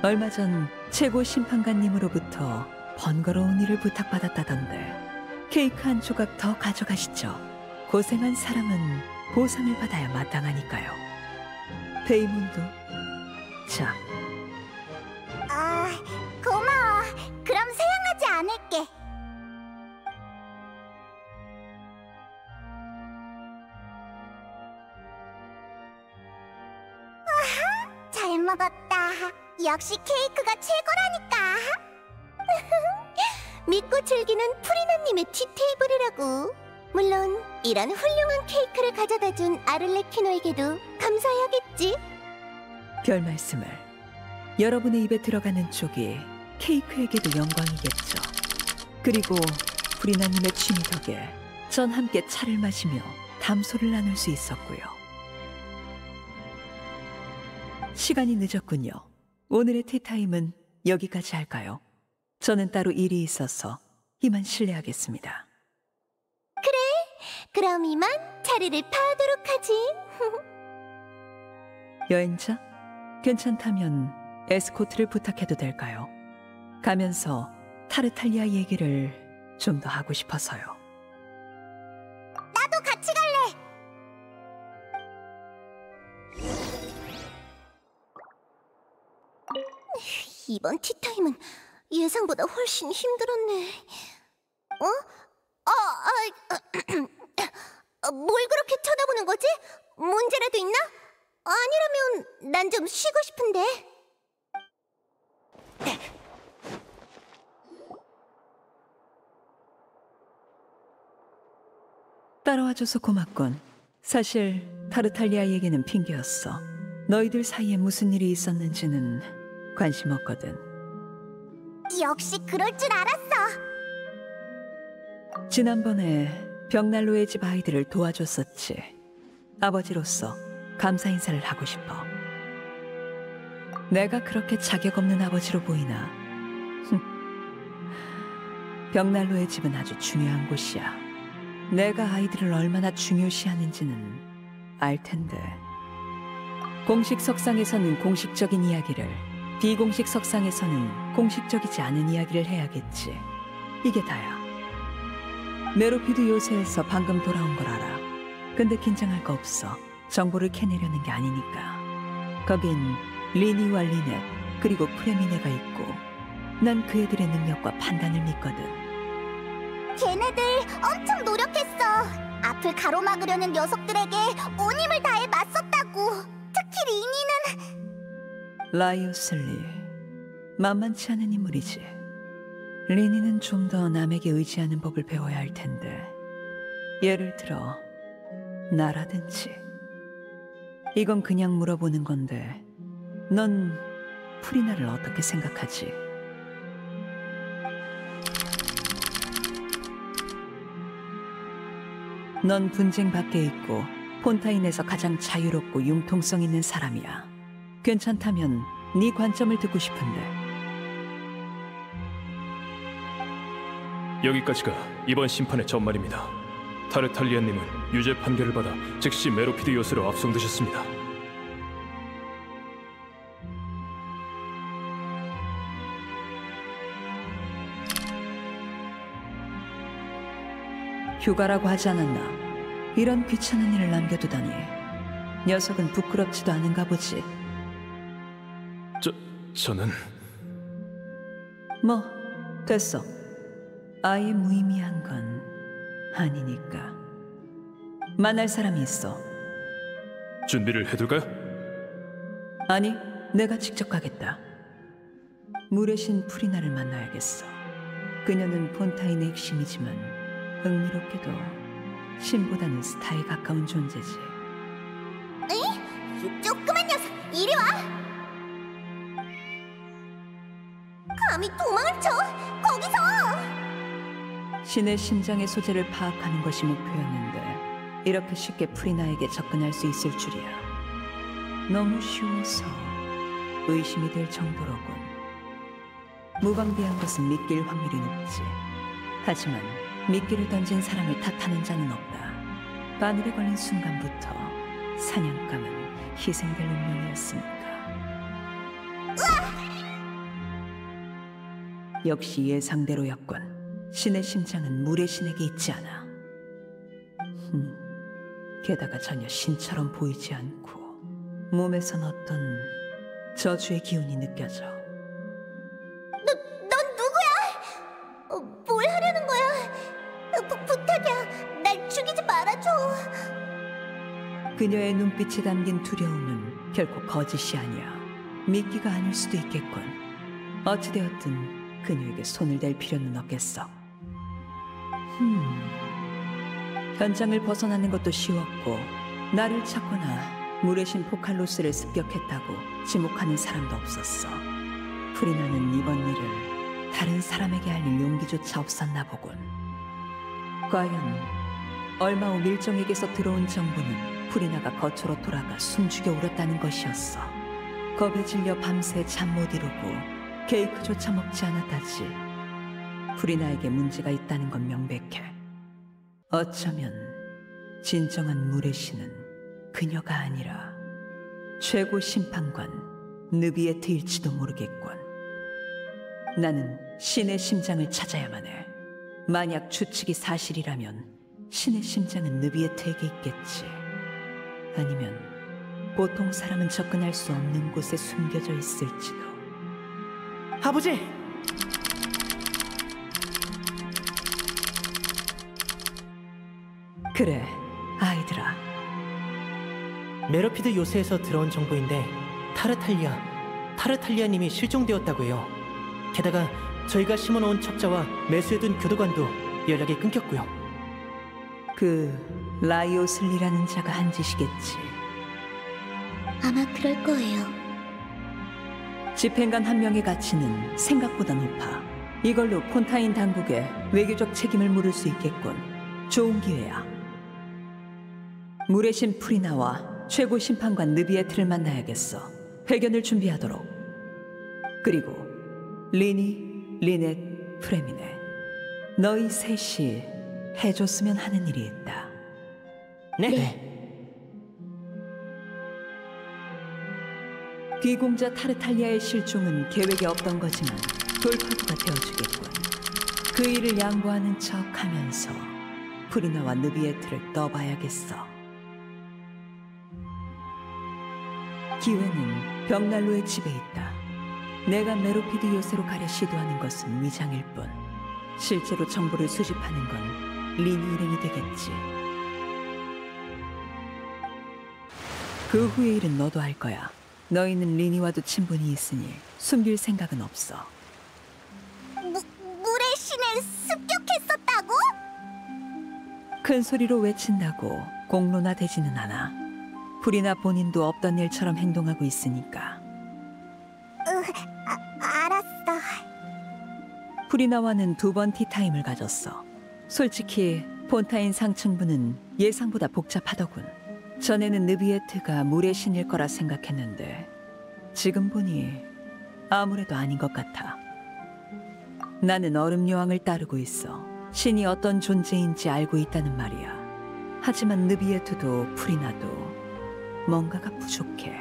얼마 전 최고 심판관님으로부터 번거로운 일을 부탁받았다던데 케이크 한 조각 더 가져가시죠. 고생한 사람은 보상을 받아야 마땅하니까요. 베이몬도 자. 고마워. 그럼 사양하지 않을게. 잘 먹었다. 역시 케이크가 최고라니까. 믿고 즐기는 프리나님의 티테이블이라고. 물론 이런 훌륭한 케이크를 가져다준 아를레키노에게도 감사해야겠지. 별 말씀을. 여러분의 입에 들어가는 쪽이 케이크에게도 영광이겠죠. 그리고 프리나님의 취미 덕에 전 함께 차를 마시며 담소를 나눌 수 있었고요. 시간이 늦었군요. 오늘의 티타임은 여기까지 할까요? 저는 따로 일이 있어서 이만 실례하겠습니다. 그래, 그럼 이만 자리를 파하도록 하지. 여행자? 괜찮다면 에스코트를 부탁해도 될까요? 가면서 타르탈리아 얘기를 좀 더 하고 싶어서요. 나도 같이 갈래. 이번 티타임은 예상보다 훨씬 힘들었네. 뭘 그렇게 쳐다보는 거지? 문제라도 있나? 아니라면 난 좀 쉬고 싶은데. 따라와줘서 고맙군. 사실 타르탈리아 얘기는 핑계였어. 너희들 사이에 무슨 일이 있었는지는 관심 없거든. 역시 그럴 줄 알았어. 지난번에 벽난로의 집 아이들을 도와줬었지. 아버지로서 감사 인사를 하고 싶어. 내가 그렇게 자격 없는 아버지로 보이나? 벽난로의 집은 아주 중요한 곳이야. 내가 아이들을 얼마나 중요시하는지는 알 텐데. 공식 석상에서는 공식적인 이야기를, 비공식 석상에서는 공식적이지 않은 이야기를 해야겠지. 이게 다야. 메로피드 요새에서 방금 돌아온 걸 알아. 근데 긴장할 거 없어. 정보를 캐내려는 게 아니니까. 거긴 리니와 리넷 그리고 프레미네가 있고 난 그 애들의 능력과 판단을 믿거든. 걔네들 엄청 노력했어. 앞을 가로막으려는 녀석들에게 온 힘을 다해 맞섰다고. 특히 리니는... 라이오슬리, 만만치 않은 인물이지. 리니는 좀 더 남에게 의지하는 법을 배워야 할 텐데. 예를 들어 나라든지. 이건 그냥 물어보는 건데 넌 프리나를 어떻게 생각하지? 넌 분쟁 밖에 있고 폰타인에서 가장 자유롭고 융통성 있는 사람이야. 괜찮다면 네 관점을 듣고 싶은데. 여기까지가 이번 심판의 전말입니다. 타르탈리아님은 유죄 판결을 받아 즉시 메로피드 요새로 압송되셨습니다. 휴가라고 하지 않았나? 이런 귀찮은 일을 남겨두다니. 녀석은 부끄럽지도 않은가 보지. 저는... 뭐, 됐어. 아예 무의미한 건 아니니까. 만날 사람이 있어. 준비를 해둘까요? 아니, 내가 직접 가겠다. 물의 신 프리나를 만나야겠어. 그녀는 폰타인의 핵심이지만 흥미롭게도 신보다는 스타에 가까운 존재지. 에이? 이 조그만 녀석, 이리 와! 감히 도망을 쳐! 거기서! 신의 심장의 소재를 파악하는 것이 목표였는데 이렇게 쉽게 프리나에게 접근할 수 있을 줄이야. 너무 쉬워서 의심이 될 정도로군. 무방비한 것은 믿길 확률이 높지. 하지만 미끼를 던진 사람을 탓하는 자는 없다. 바늘에 걸린 순간부터 사냥감은 희생될 운명이었으니까. 으아! 역시 예상대로였군. 신의 심장은 물의 신에게 있지 않아. 게다가 전혀 신처럼 보이지 않고 몸에선 어떤 저주의 기운이 느껴져. 넌 누구야? 뭘 하려는 거야? 부탁이야. 날 죽이지 말아줘. 그녀의 눈빛에 담긴 두려움은 결코 거짓이 아니야. 미끼가 아닐 수도 있겠군. 어찌되었든 그녀에게 손을 댈 필요는 없겠어. 현장을 벗어나는 것도 쉬웠고 나를 찾거나 물의 신 포칼로스를 습격했다고 지목하는 사람도 없었어. 프리나는 이번 일을 다른 사람에게 알릴 용기조차 없었나 보군. 과연 얼마 후 밀정에게서 들어온 정보는 프리나가 거처로 돌아가 숨죽여 울었다는 것이었어. 겁에 질려 밤새 잠 못 이루고 케이크조차 먹지 않았다지. 프리나에게 문제가 있다는 건 명백해. 어쩌면 진정한 물의 신은 그녀가 아니라 최고 심판관 느비에트일지도 모르겠군. 나는 신의 심장을 찾아야만 해. 만약 추측이 사실이라면 신의 심장은 느비에트에게 있겠지. 아니면 보통 사람은 접근할 수 없는 곳에 숨겨져 있을지도. 아버지! 그래, 아이들아. 메로피드 요새에서 들어온 정보인데 타르탈리아님이 실종되었다고 해요. 게다가 저희가 심어놓은 첩자와 매수해둔 교도관도 연락이 끊겼고요. 그 라이오슬리라는 자가 한 짓이겠지. 아마 그럴 거예요. 집행관 한 명의 가치는 생각보다 높아. 이걸로 폰타인 당국에 외교적 책임을 물을 수 있겠군. 좋은 기회야. 물의 신 프리나와 최고 심판관 느비에트를 만나야겠어. 회견을 준비하도록. 그리고 리니, 리넷, 프레미네, 너희 셋이 해줬으면 하는 일이 있다. 네. 귀공자 타르탈리아의 실종은 계획에 없던 거지만 돌파구가 되어주겠군. 그 일을 양보하는 척하면서 프리나와 느비에트를 떠봐야겠어. 기회는 벽난로의 집에 있다. 내가 메로피드 요새로 가려 시도하는 것은 위장일 뿐 실제로 정보를 수집하는 건 리니 일행이 되겠지. 그 후의 일은 너도 알 거야. 너희는 리니와도 친분이 있으니 숨길 생각은 없어. 물의 신을 습격했었다고? 큰 소리로 외친다고 공론화되지는 않아. 프리나 본인도 없던 일처럼 행동하고 있으니까. 알았어. 프리나와는 2번 티타임을 가졌어. 솔직히 폰타인 상층부는 예상보다 복잡하더군. 전에는 느비에트가 물의 신일 거라 생각했는데 지금 보니 아무래도 아닌 것 같아. 나는 얼음 여왕을 따르고 있어. 신이 어떤 존재인지 알고 있다는 말이야. 하지만 느비에트도 프리나도 뭔가가 부족해.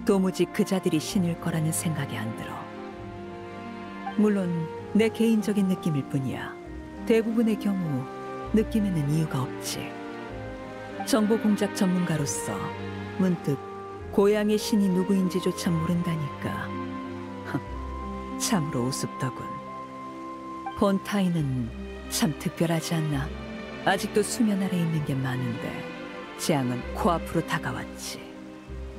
도무지 그 자들이 신일 거라는 생각이 안 들어. 물론 내 개인적인 느낌일 뿐이야. 대부분의 경우 느낌에는 이유가 없지. 정보 공작 전문가로서 문득 고향의 신이 누구인지조차 모른다니까 참으로 우습더군. 폰타인은 참 특별하지 않나? 아직도 수면 아래 있는 게 많은데 재앙은 코앞으로 다가왔지.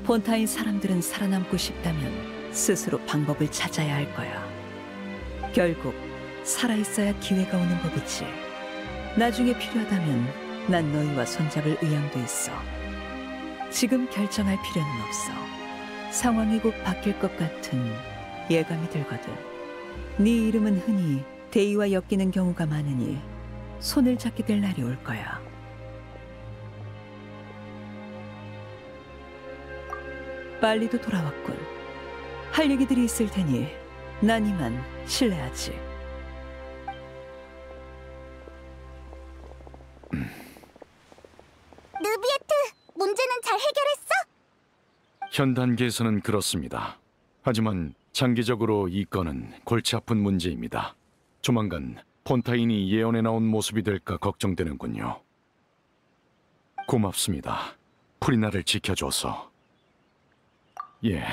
폰타인 사람들은 살아남고 싶다면 스스로 방법을 찾아야 할 거야. 결국 살아있어야 기회가 오는 법이지. 나중에 필요하다면 난 너희와 손잡을 의향도 있어. 지금 결정할 필요는 없어. 상황이 곧 바뀔 것 같은 예감이 들거든. 네 이름은 흔히 대의와 엮이는 경우가 많으니 손을 잡게 될 날이 올 거야. 빨리도 돌아왔군. 할 얘기들이 있을 테니 난 이만 실례하지. 느비에트, 문제는 잘 해결했어? 현 단계에서는 그렇습니다. 하지만 장기적으로 이 건은 골치 아픈 문제입니다. 조만간 폰타인이 예언에 나온 모습이 될까 걱정되는군요. 고맙습니다. 프리나를 지켜줘서. 예,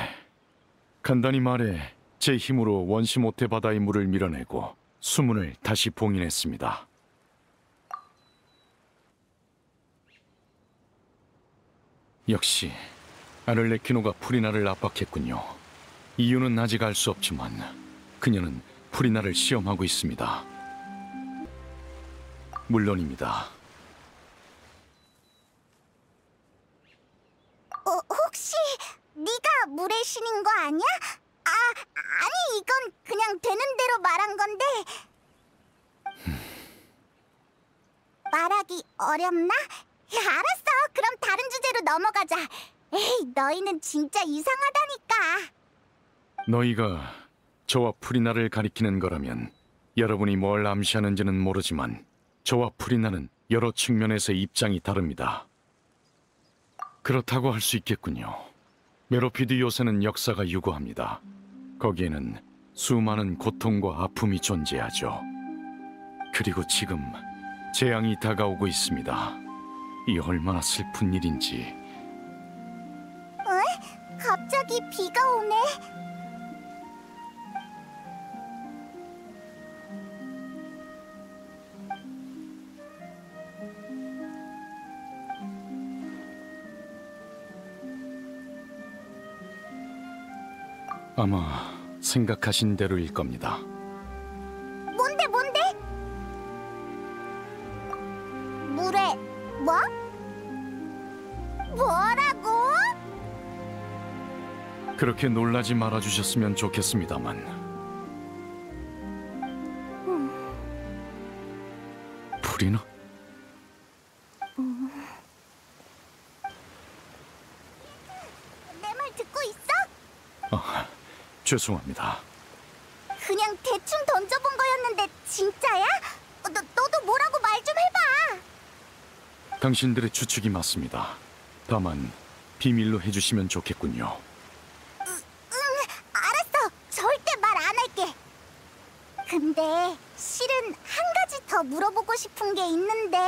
간단히 말해 제 힘으로 원시 모태 바다의 물을 밀어내고 수문을 다시 봉인했습니다. 역시 아를레키노가 프리나를 압박했군요. 이유는 아직 알 수 없지만 그녀는 프리나를 시험하고 있습니다. 물론입니다. 혹시 네가 물의 신인 거 아니야? 아니 이건 그냥 되는 대로 말한 건데 말하기 어렵나? 알았어. 그럼 다른 주제로 넘어가자. 에이, 너희는 진짜 이상하다니까. 너희가 저와 프리나를 가리키는 거라면 여러분이 뭘 암시하는지는 모르지만 저와 프리나는 여러 측면에서 입장이 다릅니다. 그렇다고 할 수 있겠군요. 메로피드 요새는 역사가 유구합니다. 거기에는 수많은 고통과 아픔이 존재하죠. 그리고 지금 재앙이 다가오고 있습니다. 이 얼마나 슬픈 일인지. 에? 갑자기 비가 오네. 아마 생각하신 대로일 겁니다. 뭔데? 물에 뭐? 뭐라고? 그렇게 놀라지 말아주셨으면 좋겠습니다만. 프리나? 내 말 듣고 있어? 죄송합니다. 그냥 대충 던져본 거였는데 진짜야? 너도 뭐라고 말 좀 해봐. 당신들의 추측이 맞습니다. 다만 비밀로 해주시면 좋겠군요. 알았어. 절대 말 안 할게. 근데 실은 한 가지 더 물어보고 싶은 게 있는데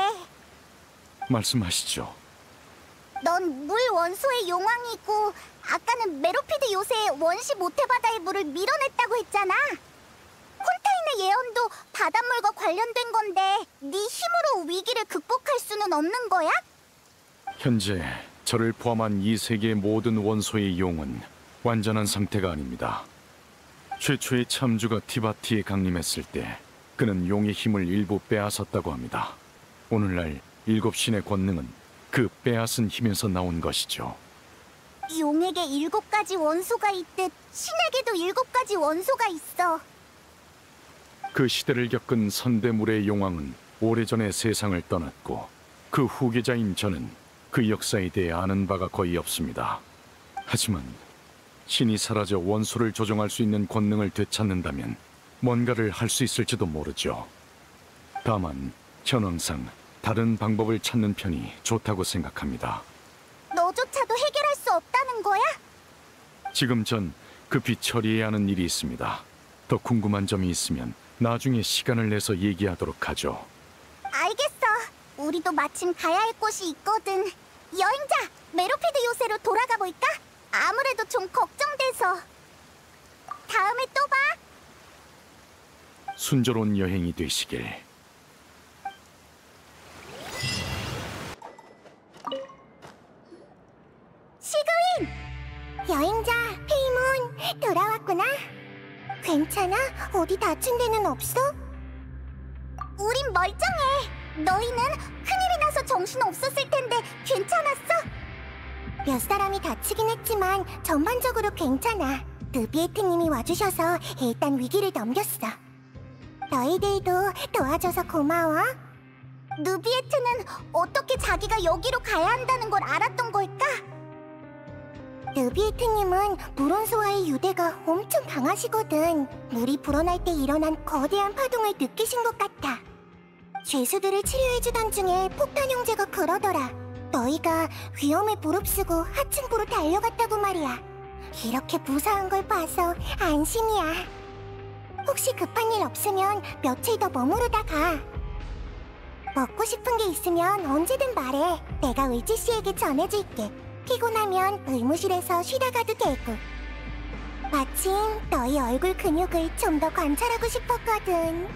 말씀하시죠. 넌 물 원소의 용왕이고 아까는 메로피드 요새의 원시 모태바다의 물을 밀어냈다고 했잖아. 폰타인의 예언도 바닷물과 관련된 건데 네 힘으로 위기를 극복할 수는 없는 거야? 현재 저를 포함한 이 세계의 모든 원소의 용은 완전한 상태가 아닙니다. 최초의 참주가 티바티에 강림했을 때 그는 용의 힘을 일부 빼앗았다고 합니다. 오늘날 7신의 권능은 그 빼앗은 힘에서 나온 것이죠. 용에게 7가지 원소가 있듯 신에게도 7가지 원소가 있어. 그 시대를 겪은 선대물의 용왕은 오래전에 세상을 떠났고 그 후계자인 저는 그 역사에 대해 아는 바가 거의 없습니다. 하지만 신이 사라져 원소를 조종할 수 있는 권능을 되찾는다면 뭔가를 할 수 있을지도 모르죠. 다만 현황상 다른 방법을 찾는 편이 좋다고 생각합니다. 너조차도 해결할 수 없다는 거야? 지금 전 급히 처리해야 하는 일이 있습니다. 더 궁금한 점이 있으면 나중에 시간을 내서 얘기하도록 하죠. 알겠어. 우리도 마침 가야 할 곳이 있거든. 여행자, 메로피드 요새로 돌아가 볼까? 아무래도 좀 걱정돼서. 다음에 또 봐. 순조로운 여행이 되시길. 시그윈! 여행자, 페이몬, 돌아왔구나. 괜찮아? 어디 다친 데는 없어? 우린 멀쩡해. 너희는 큰일이 나서 정신 없었을 텐데 괜찮았어? 몇 사람이 다치긴 했지만 전반적으로 괜찮아. 느비에트님이 와주셔서 일단 위기를 넘겼어. 너희들도 도와줘서 고마워. 느비에트는 어떻게 자기가 여기로 가야 한다는 걸 알았던 걸까? 느비에트님은 물원소와의 유대가 엄청 강하시거든. 물이 불어날 때 일어난 거대한 파동을 느끼신 것 같아. 죄수들을 치료해주던 중에 폭탄 형제가 그러더라. 너희가 위험에 무릅쓰고 하층부로 달려갔다고 말이야. 이렇게 무사한 걸 봐서 안심이야. 혹시 급한 일 없으면 며칠 더 머무르다 가. 먹고 싶은 게 있으면 언제든 말해. 내가 의지 씨에게 전해줄게. 피곤하면 의무실에서 쉬다 가도 되고. 마침 너희 얼굴 근육을 좀 더 관찰하고 싶었거든.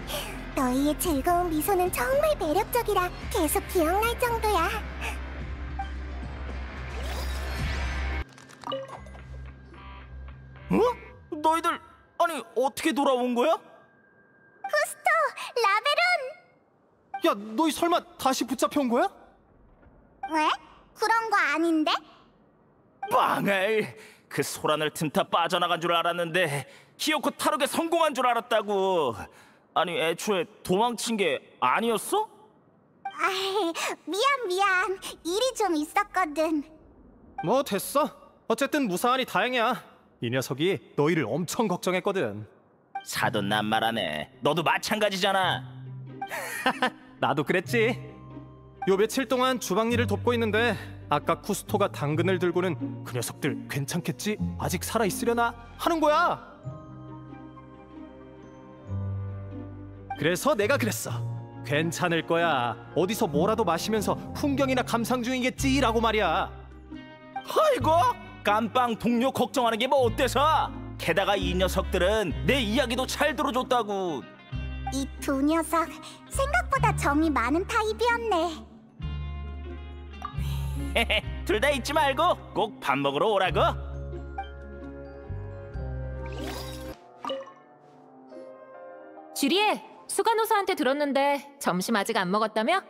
너희의 즐거운 미소는 정말 매력적이라 계속 기억날 정도야. 어? 너희들 아니 어떻게 돌아온 거야? 후스토! 라베론! 야, 너희 설마 다시 붙잡혀온 거야? 왜? 그런 거 아닌데? 망할! 그 소란을 틈타 빠져나간 줄 알았는데 히요코 탈옥에 성공한 줄 알았다고. 아니 애초에 도망친 게 아니었어? 아이, 미안. 일이 좀 있었거든. 뭐 됐어. 어쨌든 무사하니 다행이야. 이 녀석이 너희를 엄청 걱정했거든. 사돈 낱말하네. 너도 마찬가지잖아. 나도 그랬지. 요 며칠 동안 주방 일을 돕고 있는데 아까 쿠스토가 당근을 들고는 그 녀석들 괜찮겠지? 아직 살아있으려나? 하는 거야. 그래서 내가 그랬어. 괜찮을 거야. 어디서 뭐라도 마시면서 풍경이나 감상 중이겠지? 라고 말이야. 아이고! 깜빵 동료 걱정하는 게 뭐 어때서? 게다가 이 녀석들은 내 이야기도 잘 들어줬다고. 이 두 녀석 생각보다 정이 많은 타입이었네. 둘 다 잊지 말고 꼭 밥 먹으러 오라고. 주리에, 수간호사한테 들었는데 점심 아직 안 먹었다며?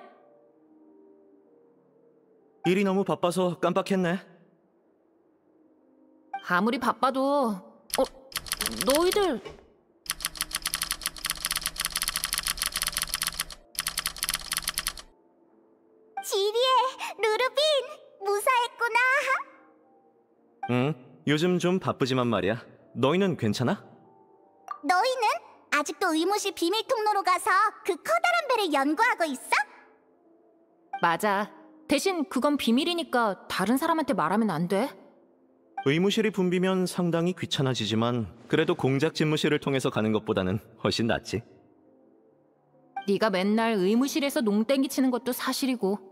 일이 너무 바빠서 깜빡했네. 아무리 바빠도 너희들 지리에, 루르빈, 무사했구나. 응, 요즘 좀 바쁘지만 말이야. 너희는 괜찮아? 너희는 아직도 의무실 비밀 통로로 가서 그 커다란 배를 연구하고 있어? 맞아. 대신 그건 비밀이니까 다른 사람한테 말하면 안 돼. 의무실이 붐비면 상당히 귀찮아지지만 그래도 공작 집무실을 통해서 가는 것보다는 훨씬 낫지. 네가 맨날 의무실에서 농땡이 치는 것도 사실이고.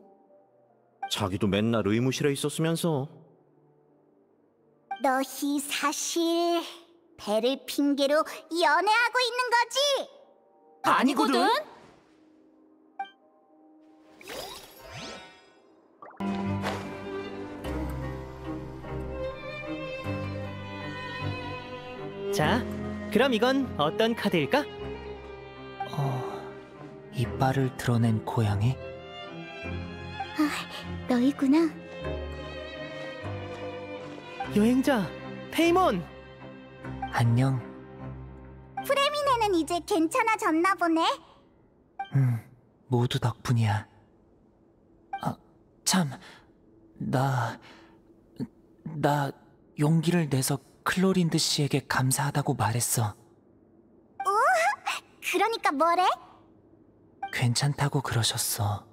자기도 맨날 의무실에 있었으면서. 너희 사실 배를 핑계로 연애하고 있는 거지? 아니거든? 자, 그럼 이건 어떤 카드일까? 이빨을 드러낸 고양이? 아, 너희구나. 여행자, 페이몬! 안녕. 프레미네는 이제 괜찮아졌나 보네. 모두 덕분이야. 참, 나 용기를 내서 클로린드 씨에게 감사하다고 말했어. 그러니까 뭐래? 괜찮다고 그러셨어.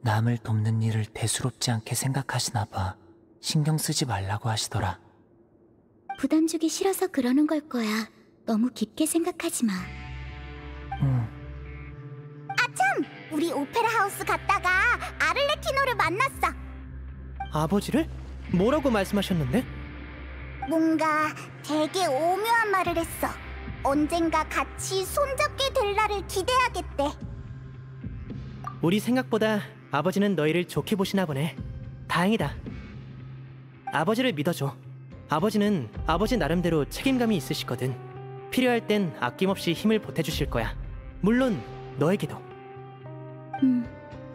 남을 돕는 일을 대수롭지 않게 생각하시나 봐. 신경 쓰지 말라고 하시더라. 부담 주기 싫어서 그러는 걸 거야. 너무 깊게 생각하지 마. 아참! 우리 오페라 하우스 갔다가 아를레티노를 만났어. 아버지를? 뭐라고 말씀하셨는데? 뭔가 되게 오묘한 말을 했어. 언젠가 같이 손잡게 될 날을 기대하겠대. 우리 생각보다 아버지는 너희를 좋게 보시나 보네. 다행이다. 아버지를 믿어줘. 아버지는 아버지 나름대로 책임감이 있으시거든. 필요할 땐 아낌없이 힘을 보태주실 거야. 물론 너에게도.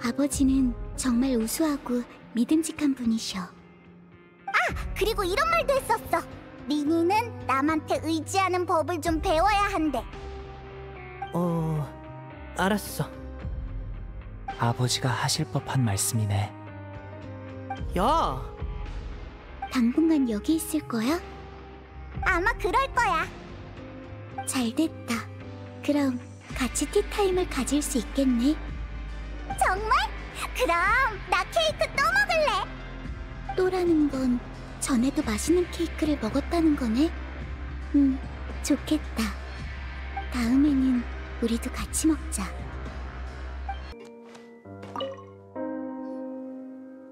아버지는 정말 우수하고 믿음직한 분이셔. 그리고 이런 말도 했었어. 리니는 남한테 의지하는 법을 좀 배워야 한대. 알았어. 아버지가 하실 법한 말씀이네. 야! 당분간 여기 있을 거야? 아마 그럴 거야. 잘 됐다. 그럼 같이 티타임을 가질 수 있겠네. 정말? 그럼 나 케이크 또 먹을래. 또라는 건 전에도 맛있는 케이크를 먹었다는 거네. 좋겠다. 다음에는 우리도 같이 먹자.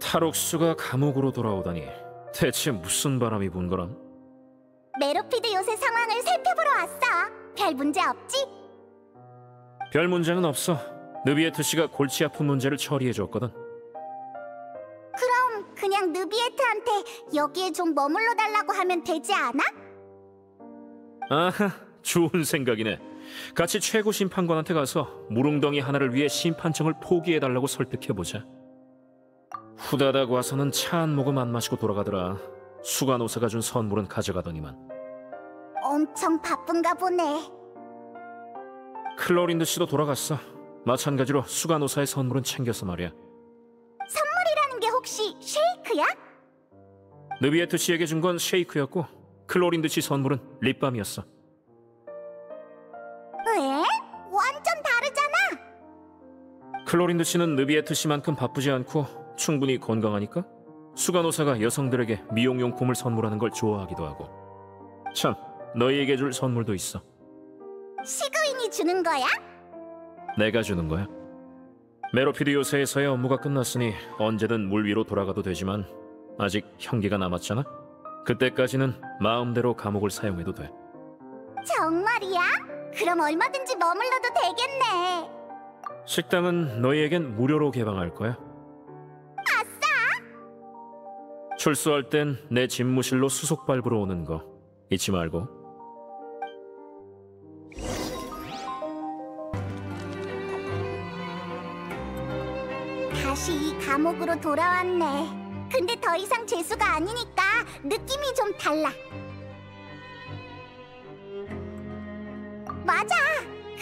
탈옥수가 감옥으로 돌아오다니 대체 무슨 바람이 분 거람? 메로피드 요새 상황을 살펴보러 왔어. 별 문제 없지? 별 문제는 없어. 느비에트 씨가 골치 아픈 문제를 처리해 줬거든. 그럼 그냥 느비에트한테 여기에 좀 머물러 달라고 하면 되지 않아? 아하, 좋은 생각이네. 같이 최고 심판관한테 가서 무릉덩이 하나를 위해 심판청을 포기해달라고 설득해보자. 후다닥 와서는 차 한 모금 안 마시고 돌아가더라. 수간호사가 준 선물은 가져가더니만. 엄청 바쁜가 보네. 클로린드 씨도 돌아갔어. 마찬가지로 수간호사의 선물은 챙겼어 말이야. 선물이라는 게 혹시 쉐이크야? 느비에트 씨에게 준 건 쉐이크였고 클로린드 씨 선물은 립밤이었어. 왜? 완전 다르잖아. 클로린드 씨는 느비에트 씨만큼 바쁘지 않고 충분히 건강하니까 수간호사가 여성들에게 미용용품을 선물하는 걸 좋아하기도 하고. 참, 너희에게 줄 선물도 있어. 시그윈이 주는 거야? 내가 주는 거야. 메로피드 요새에서의 업무가 끝났으니 언제든 물 위로 돌아가도 되지만 아직 형기가 남았잖아. 그때까지는 마음대로 감옥을 사용해도 돼. 정말이야? 그럼 얼마든지 머물러도 되겠네. 식당은 너희에겐 무료로 개방할 거야. 아싸! 출소할 땐 내 집무실로 수속 밟으러 오는 거 잊지 말고. 다시 이 감옥으로 돌아왔네. 근데 더 이상 죄수가 아니니까 느낌이 좀 달라. 맞아.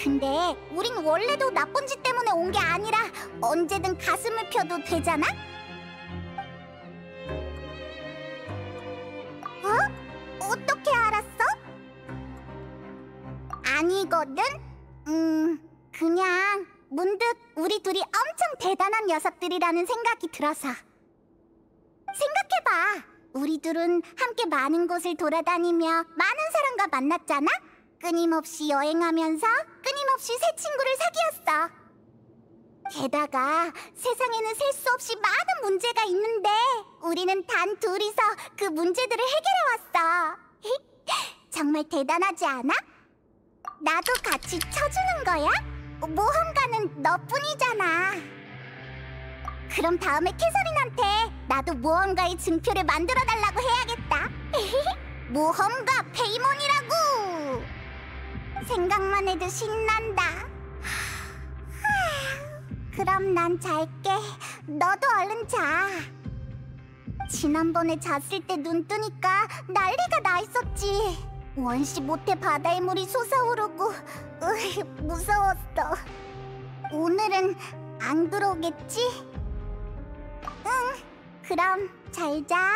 근데 우린 원래도 나쁜 짓 때문에 온 게 아니라 언제든 가슴을 펴도 되잖아? 어? 어떻게 알았어? 아니거든? 그냥 문득 우리 둘이 엄청 대단한 녀석들이라는 생각이 들어서. 생각해봐. 우리 둘은 함께 많은 곳을 돌아다니며 많은 사람과 만났잖아? 끊임없이 여행하면서 끊임없이 새 친구를 사귀었어. 게다가 세상에는 셀 수 없이 많은 문제가 있는데 우리는 단 둘이서 그 문제들을 해결해왔어. 정말 대단하지 않아? 나도 같이 쳐주는 거야? 모험가는 너뿐이잖아. 그럼 다음에 캐서린한테 나도 모험가의 증표를 만들어달라고 해야겠다. 모험가 페이몬이라고! 생각만 해도 신난다. 그럼 난 잘게. 너도 얼른 자. 지난번에 잤을 때 눈 뜨니까 난리가 나 있었지. 원시 모태 바다의 물이 솟아오르고 무서웠어. 오늘은 안 그러겠지? 응, 그럼 잘 자.